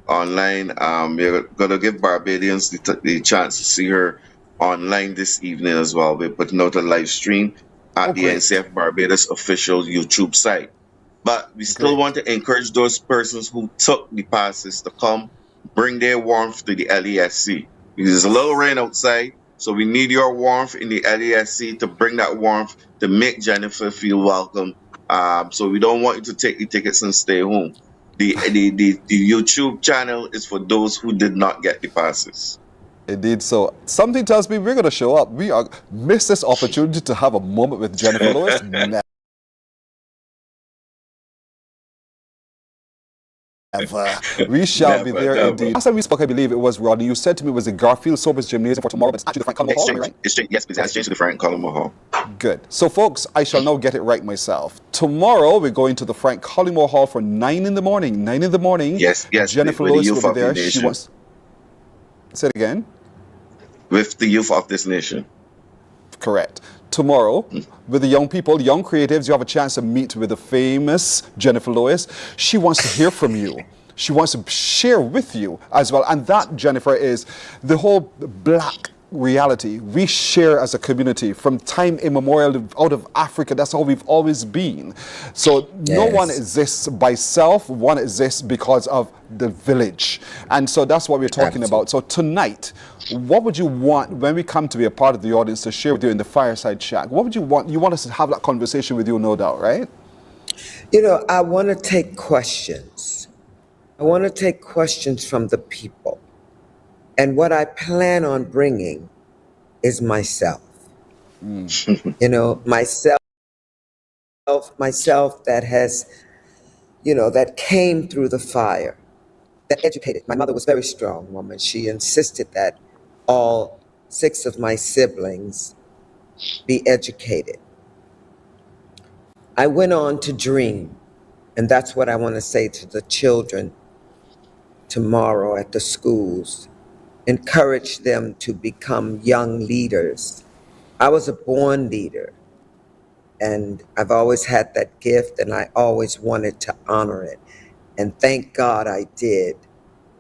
We're going to give Barbadians the chance to see her online this evening as well. We're putting out a live stream at the NCF Barbados official YouTube site. But we still want to encourage those persons who took the passes to come bring their warmth to the LESC. Because there's a little rain outside, so we need your warmth in the LESC to bring that warmth to make Jennifer feel welcome. So we don't want you to take the tickets and stay home. The YouTube channel is for those who did not get the passes. Indeed so. Something tells me we're going to show up. We are miss this opportunity to have a moment with Jennifer Lewis. We shall be there indeed. Last time we spoke, I believe it was Rodney. You said to me it was the Garfield Sobers Gymnasium for tomorrow, but it's actually the Frank Collins Hall, right? Yes, please. It's changed to the Frank Collins Hall. Good. So, folks, I shall now get it right myself. Tomorrow, we're going to the Frank Collins Hall for 9 in the morning. 9 in the morning. Yes. Jennifer Lewis will be there. She wants. Say it again. With the youth of this nation. Correct. Tomorrow, with the young people, young creatives, you have a chance to meet with the famous Jennifer Lewis. She wants to hear from you. She wants to share with you as well. And that, Jennifer, is the whole black reality we share as a community from time immemorial out of Africa. That's how we've always been. So no one exists by self. One exists because of the village. And so that's what we're talking about. So tonight, what would you want when we come to be a part of the audience to share with you in the fireside chat? What would you want? You want us to have that conversation with you, no doubt, right? I want to take questions. I want to take questions from the people. And what I plan on bringing is myself. Myself that has, that came through the fire, that educated. My mother was a very strong woman. She insisted that all 6 of my siblings be educated. I went on to dream, and that's what I want to say to the children tomorrow at the schools. Encourage them to become young leaders. I was a born leader, and I've always had that gift, and I always wanted to honor it. And thank God I did,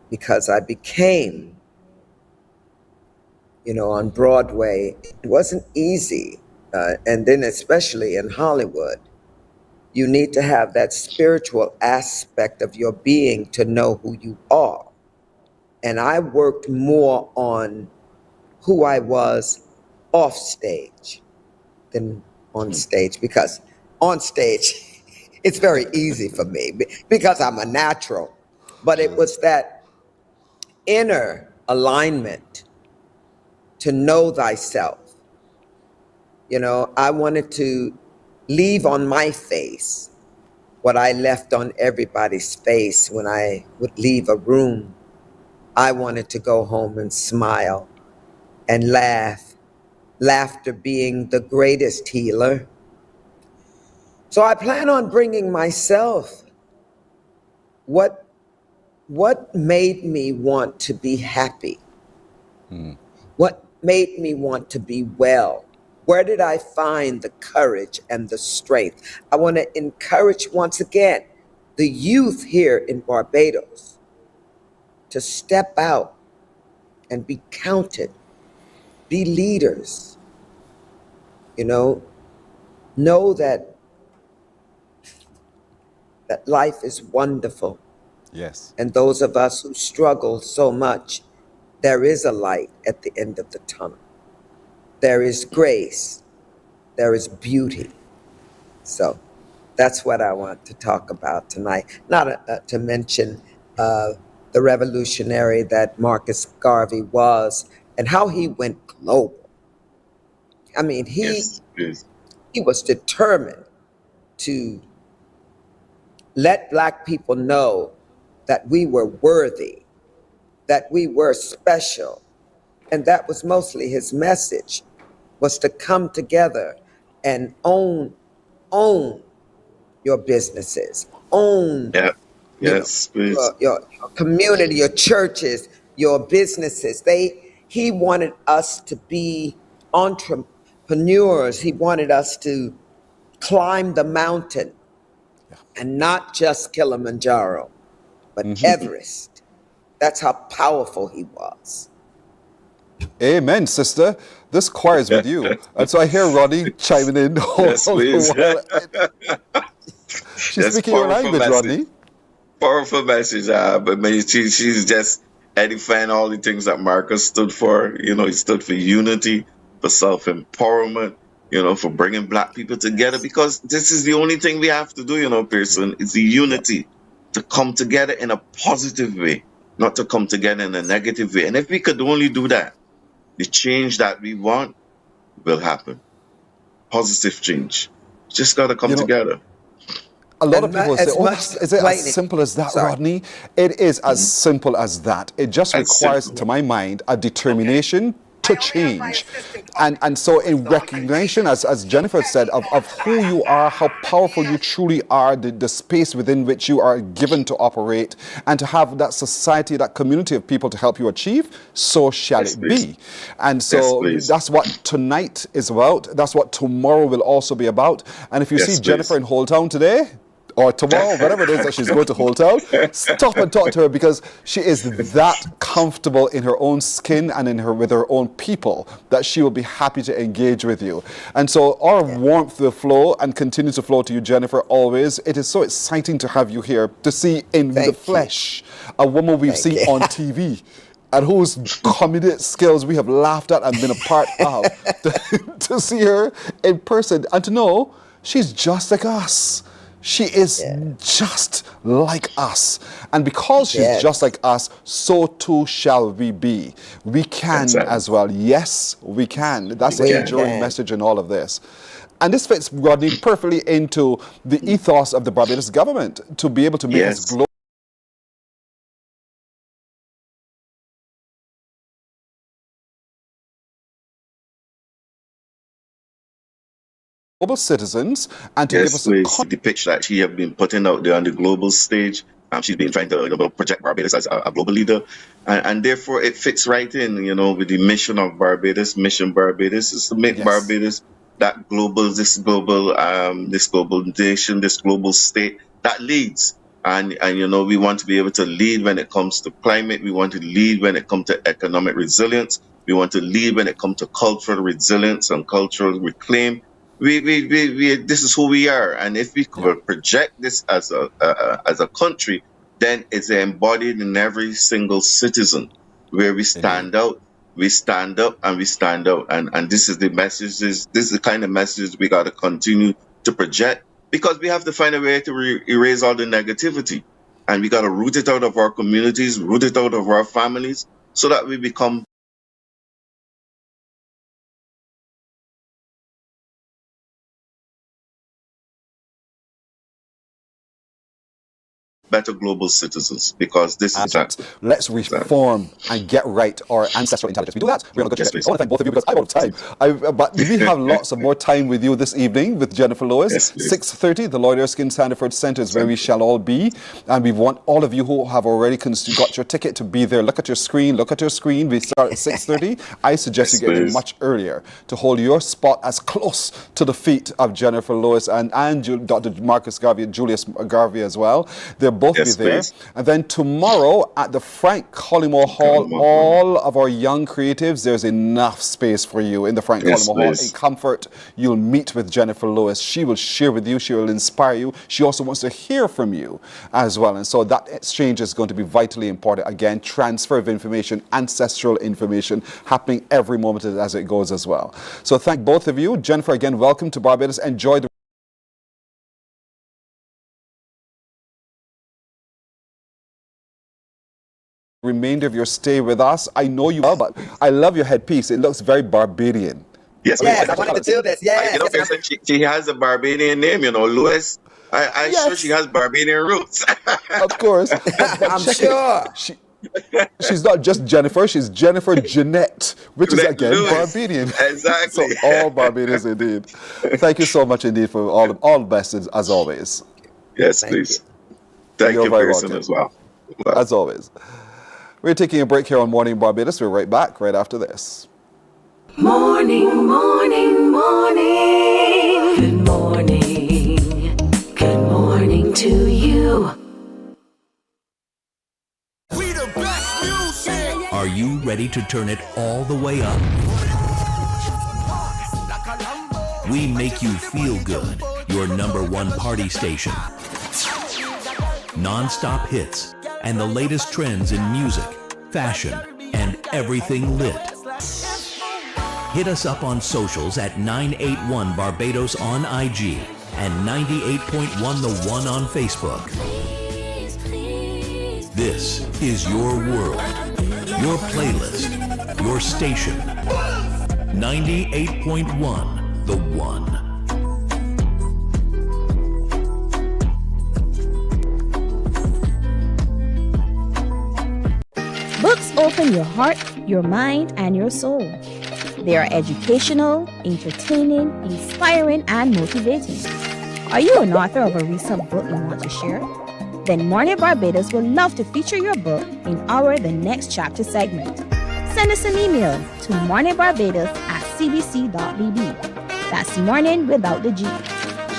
because I became, on Broadway. It wasn't easy, and then especially in Hollywood. You need to have that spiritual aspect of your being to know who you are. And I worked more on who I was off stage than on stage, because on stage, it's very easy for me because I'm a natural. But it was that inner alignment to know thyself. I wanted to leave on my face what I left on everybody's face when I would leave a room. I wanted to go home and smile and laugh, laughter being the greatest healer. So I plan on bringing myself. What made me want to be happy? What made me want to be well? Where did I find the courage and the strength? I want to encourage once again the youth here in Barbados to step out and be counted. Be leaders. Know that life is wonderful. Yes. And those of us who struggle so much, there is a light at the end of the tunnel. There is grace. There is beauty. So that's what I want to talk about tonight. Not to mention the revolutionary that Marcus Garvey was and how he went global. I mean, he was determined to let Black people know that we were worthy, that we were special. And that was mostly his message, was to come together and own your businesses, own your community, your churches, your businesses. He wanted us to be entrepreneurs. He wanted us to climb the mountain, and not just Kilimanjaro, but Everest. That's how powerful he was. Amen, sister. This choir is with you. And so I hear Rodney chiming in. Yes, please. She's speaking your language, Rodney. Powerful message. But she's just edifying all the things that Marcus stood for. He stood for unity, for self-empowerment, for bringing Black people together, because this is the only thing we have to do, Pearson. It's the unity, to come together in a positive way, not to come together in a negative way. And if we could only do that, the change that we want will happen. Positive change. Just got to come together. A lot of people say, is it as simple as that, Rodney? It is as simple as that. It just requires, to my mind, a determination to change. And so in recognition, as Jennifer said, of who you are, how powerful you truly are, the space within which you are given to operate, and to have that society, that community of people to help you achieve, so shall it be. And so that's what tonight is about. That's what tomorrow will also be about. And if you see Jennifer in Whole Town today, or tomorrow, whatever it is that she's going to Whole Town, stop and talk to her, because she is that comfortable in her own skin and with her own people that she will be happy to engage with you. And so our warmth will flow and continue to flow to you, Jennifer, always. It is so exciting to have you here, to see in the flesh a woman we've seen on TV, and whose comedic skills we have laughed at and been a part of, to see her in person and to know she's just like us. She is just like us. And because she's just like us, so too shall we be. We can as well. Yes, we can. That's the enduring message in all of this. And this fits, Rodney, perfectly into the ethos of the Barbados government, to be able to make us global citizens, and to give us the picture that she have been putting out there on the global stage. She's been trying to project Barbados as a global leader, and therefore it fits right in, with the mission of Barbados. Mission Barbados is to make Barbados that this global nation, this global state that leads. And we want to be able to lead when it comes to climate. We want to lead when it comes to economic resilience. We want to lead when it comes to cultural resilience and cultural reclaim. This is who we are, and if we could project this as a country, then it's embodied in every single citizen, where we stand out, we stand up, and we stand out. And this is the message. This is the kind of message we got to continue to project, because we have to find a way to erase all the negativity, and we got to root it out of our communities, root it out of our families, so that we become better global citizens, because this is that. Let's reform and get right our ancestral intelligence. We do that. We're on a good trajectory. I want to thank both of you, because I'm out of time. But we have lots of more time with you this evening with Jennifer Lewis. 6:30, the Lloyd Erskine Sandiford Centre is where we shall all be. And we want all of you who have already got your ticket to be there. Look at your screen. Look at your screen. We start at 6:30. I suggest you get there much earlier to hold your spot as close to the feet of Jennifer Lewis and Dr. Marcus Garvey and Julius Garvey as well. They're both both Yes, be there. please. And then tomorrow at the Frank Collymore Hall, all of our young creatives, there's enough space for you in the Frank Yes, Collymore Hall. please. In comfort, you'll meet with Jennifer Lewis. She will share with you. She will inspire you. She also wants to hear from you as well. And so that exchange is going to be vitally important. Again, transfer of information, ancestral information happening every moment as it goes as well. So thank both of you. Jennifer, again, welcome to Barbados. Enjoy the remainder of your stay with us. I know you well, but I love your headpiece. It looks very Barbadian. Yes, Yes, I wanted to do this. Yes. You know, Pearson, she has a Barbadian name, you know, Lewis. I'm sure she has Barbadian roots. Of course. But I'm check sure. it. She's not just Jennifer, she's Jennifer Jeanette, which is again Lewis. Barbadian. Exactly. So all Barbadians indeed. Thank you so much indeed for all the best as always. Yes, please. Thank You're you, very Pearson, welcome. as well. As always. We're taking a break here on Morning Barbados. We're right back right after this. Morning, morning, morning. Good morning. Good morning to you. Are you ready to turn it all the way up? We make you feel good. Your #1 party station. Non-stop hits and the latest trends in music, fashion, and everything lit. Hit us up on socials at 981 Barbados on IG and 98.1 The One on Facebook. This is your world, your playlist, your station. 98.1 The One. Books open your heart, your mind, and your soul. They are educational, entertaining, inspiring, and motivating. Are you an author of a recent book you want to share? Then Mornin Barbados would love to feature your book in our The Next Chapter segment. Send us an email to morninbarbados@cbc.bb. That's morning without the G.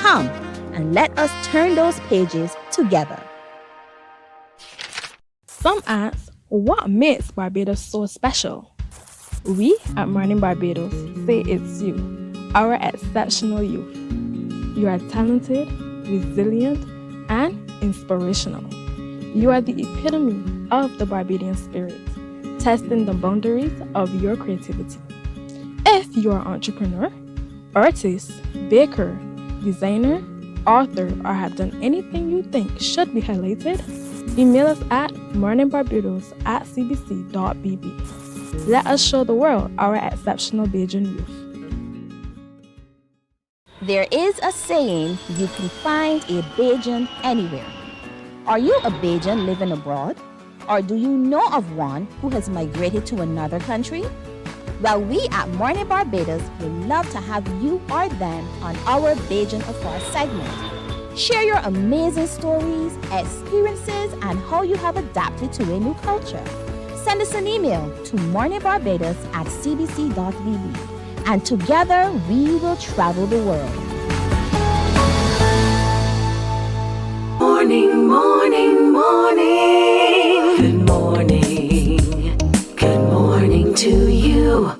Come and let us turn those pages together. Some ask, what makes Barbados so special? We at Mornin Barbados say it's you, our exceptional youth. You are talented, resilient, and inspirational. You are the epitome of the Barbadian spirit, testing the boundaries of your creativity. If you are an entrepreneur, artist, baker, designer, author, or have done anything you think should be highlighted, email us at morninbarbados@cbc.bb. Let us show the world our exceptional Bajan youth. There is a saying, you can find a Bajan anywhere. Are you a Bajan living abroad? Or do you know of one who has migrated to another country? Well, we at Mornin Barbados would love to have you or them on our Bajan Afar segment. Share your amazing stories, experiences, and how you have adapted to a new culture. Send us an email to morninbarbados@cbc.bb. And together we will travel the world. Morning, morning, morning. Good morning. Good morning to you.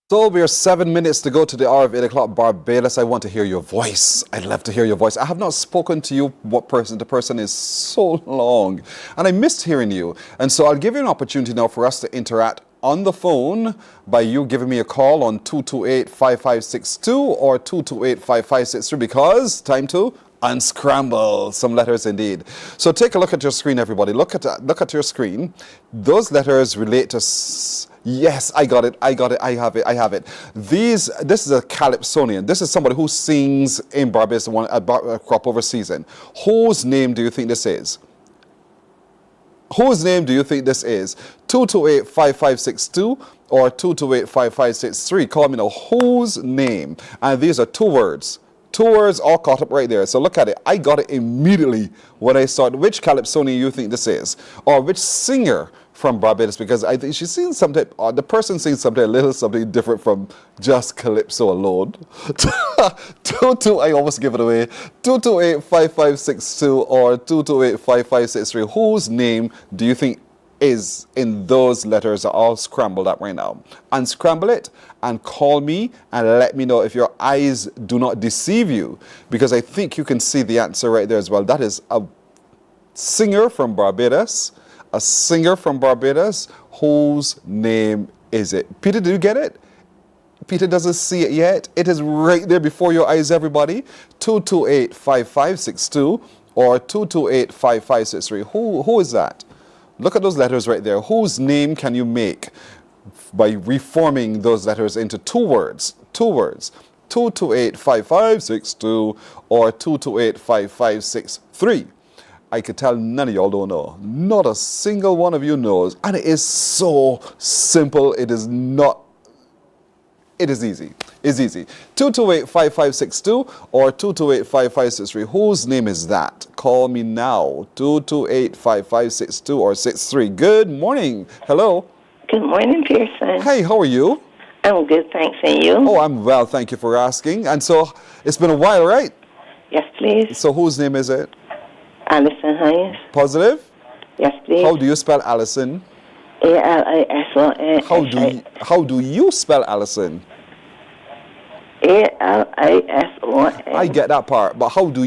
So we are 7 minutes to go to the hour of 8 o'clock. Barbados, I want to hear your voice. I'd love to hear your voice. I have not spoken to you, person to person, is so long. And I missed hearing you. And so I'll give you an opportunity now for us to interact on the phone by you giving me a call on 228-5562 or 228-5563 because time to unscramble some letters indeed. So take a look at your screen, everybody. Look at your screen. Those letters relate to... Yes, I got it. I have it. This is a calypsonian. This is somebody who sings in Barbados at crop over season. Whose name do you think this is? Whose name do you think this is? 228-5562 or 228-5563. Call me now. Whose name? And these are two words. Two words all caught up right there. So look at it. I got it immediately when I saw it. Which calypsonian you think this is? Or which singer from Barbados, because I think she's seen something, the person seeing something different from just Calypso alone. I almost give it away. 228-5562 or 228-5563. Whose name do you think is in those letters are all scrambled up right now? Unscramble it and call me and let me know if your eyes do not deceive you, because I think you can see the answer right there as well. That is a singer from Barbados. A singer from Barbados. Whose name is it? Peter, did you get it? Peter doesn't see it yet. It is right there before your eyes, everybody. 228-5562 or 228-5563. Who is that? Look at those letters right there. Whose name can you make by reforming those letters into two words? 228-5562 or 228-5563. I could tell none of y'all don't know. Not a single one of you knows. And it is so simple. It is not. It is easy. It's easy. 228-5562 or 228-5563. Whose name is that? Call me now. 228-5562 or 63. Good morning. Hello. Good morning, Pearson. Hey, how are you? I'm good, thanks. And you? Oh, I'm well. Thank you for asking. And so it's been a while, right? Yes, please. So whose name is it? Alison Hines. Positive? Yes, please. How do you spell Alison? A-L-I-S-O-N. How do you spell Alison? A-L-I-S-O-N. I get that part, but how would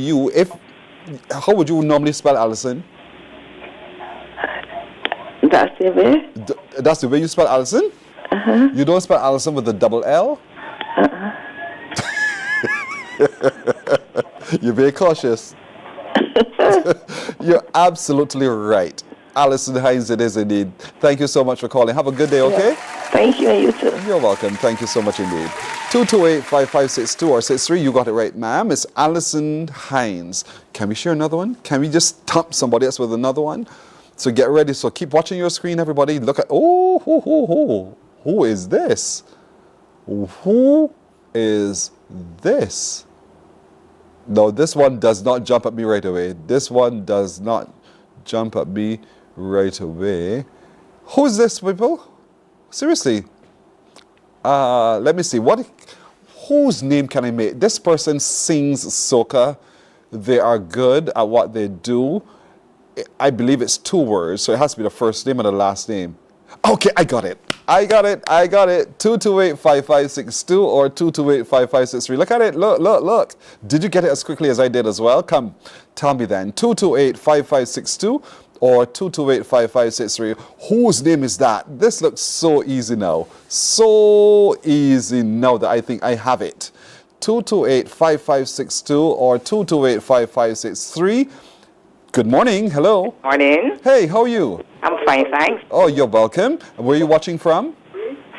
you normally spell Alison? That's the way. That's the way you spell Alison? Uh-huh. You don't spell Alison with a double L? Uh-uh. You're very cautious. You're absolutely right. Alison Hines, it is indeed. Thank you so much for calling. Have a good day, okay? Thank you, and you too. You're welcome. Thank you so much indeed. 228-5562 or 63. You got it right, ma'am. It's Alison Hines. Can we share another one? Can we just stump somebody else with another one? So get ready. So keep watching your screen, everybody. Look at, who is this? Who is this? No, this one does not jump at me right away. This one does not jump at me right away. Who is this, people? Seriously. Let me see. Whose name can I make? This person sings soca. They are good at what they do. I believe it's two words, so it has to be the first name and the last name. Okay, I got it. 228-5562 or 228-5563. Look at it. Look. Did you get it as quickly as I did as well? Come, tell me then. 228-5562 or 228-5563. Whose name is that? This looks so easy now. So easy now that I think I have it. 228-5562 or 228-5563. Good morning. Hello. Morning. Hey, how are you? I'm fine, thanks. Oh, you're welcome. Where are you watching from?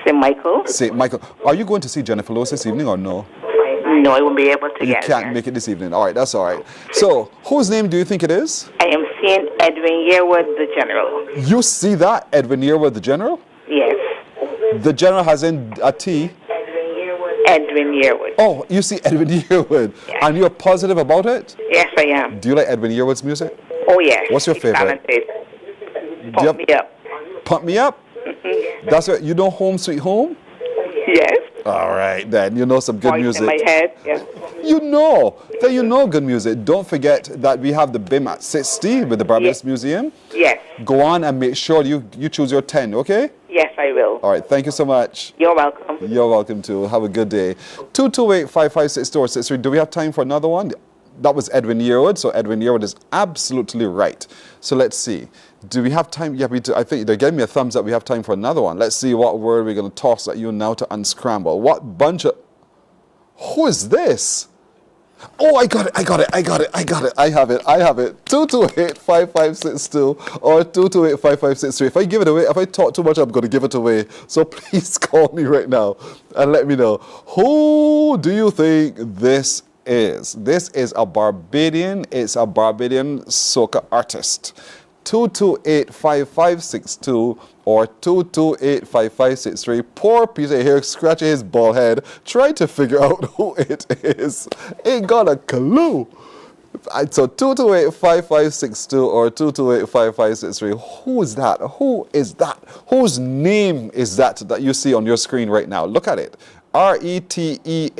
St. Michael. St. Michael. Are you going to see Jennifer Lewis this evening or no? No, I won't be able to You get can't there. make it this evening. All right, that's all right. So, whose name do you think it is? I am seeing Edwin Yearwood, the General. You see that? Edwin Yearwood, the General? Yes. The General has in a T. Edwin Yearwood. Oh, you see Edwin Yearwood. Yes. And you're positive about it? Yes, I am. Do you like Edwin Yearwood's music? Oh, yes. What's your He's favorite? talented. Pump me up. Pump Me Up? That's it. You know Home Sweet Home? Yes. All right, then. You know some good Voice music. in my head, yeah. You know good music. Don't forget that we have the BIM at 60 with the Barbados Museum. Yes. Go on and make sure you choose your 10, okay? Yes, I will. All right, thank you so much. You're welcome. You're welcome too. Have a good day. 228-5562-63. Do we have time for another one? That was Edwin Yearwood, so Edwin Yearwood is absolutely right. So let's see. Do we have time? Yeah, we do. I think they're giving me a thumbs up. We have time for another one. Let's see what word we're going to toss at you now to unscramble. What bunch of... Who is this? Oh, I got it. I have it. 228-5562 or 228-5563. If I give it away, if I talk too much, I'm going to give it away. So please call me right now and let me know. Who do you think this is? This is a Barbadian. It's a Barbadian soca artist. 228-5562 or 228-5563. Poor Peter here scratching his bald head, trying to figure out who it is. Ain't got a clue. So 228-5562 or 228-5563. Who is that? Who is that? Whose name is that you see on your screen right now? Look at it. RETEARMP.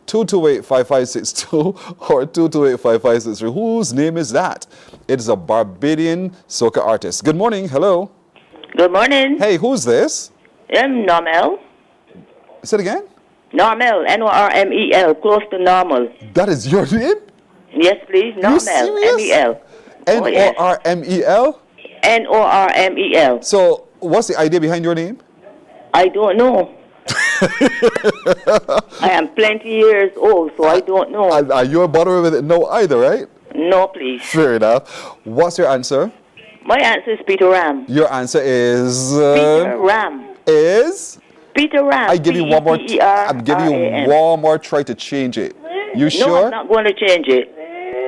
228-5562 or 228-5563. Whose name is that? It is a Barbadian soca artist. Good morning. Hello. Good morning. Hey, who's this? Normel. Say it again? Normel. Normel. Close to normal. That is your name? Yes, please. Normel. MEL. Normel? Normel. So, what's the idea behind your name? I don't know. I am plenty years old, so I don't know. Are you a bother with it? No either, right? No, please. Fair enough. What's your answer? My answer is Peter Ram. Your answer is... Peter Ram. Is? Peter Ram. I give you one more. I'm giving you one more try to change it. You sure? No, I'm not going to change it.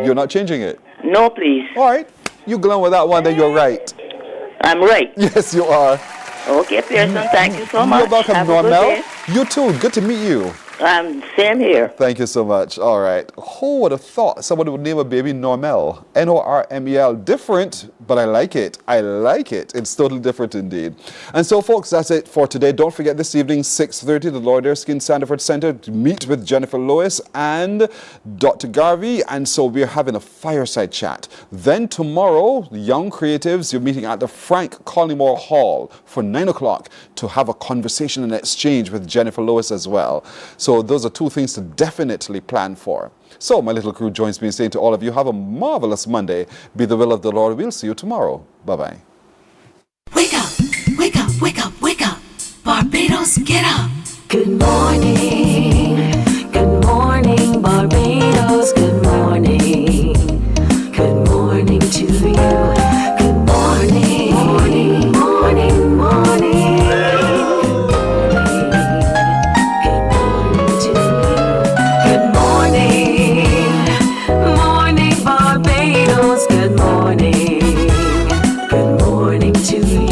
You're not changing it? No, please. All right. You go on with that one, then you're right. I'm right. Yes, you are. Okay, Pearson, thank you so much. You're welcome, Have a good Normel. day. You too. Good to meet you. Same here. Thank you so much. All right. Who would have thought somebody would name a baby Normel? Normel. Different, but I like it. I like it. It's totally different indeed. And so, folks, that's it for today. Don't forget this evening, 6:30, the Lord Erskine Sandiford Center to meet with Jennifer Lewis and Dr. Garvey. And so we're having a fireside chat. Then tomorrow, the Young Creatives, you're meeting at the Frank Collymore Hall for 9 o'clock to have a conversation and exchange with Jennifer Lewis as well. So those are two things to definitely plan for. So my little crew joins me in saying to all of you, have a marvelous Monday. Be the will of the Lord. We'll see you tomorrow. Bye-bye. Wake up, wake up, wake up, wake up. Barbados, get up. Good morning. Good morning, Barbados. Good morning. Good morning to you. Good morning. Morning, morning, morning. Morning, Barbados, good morning to you.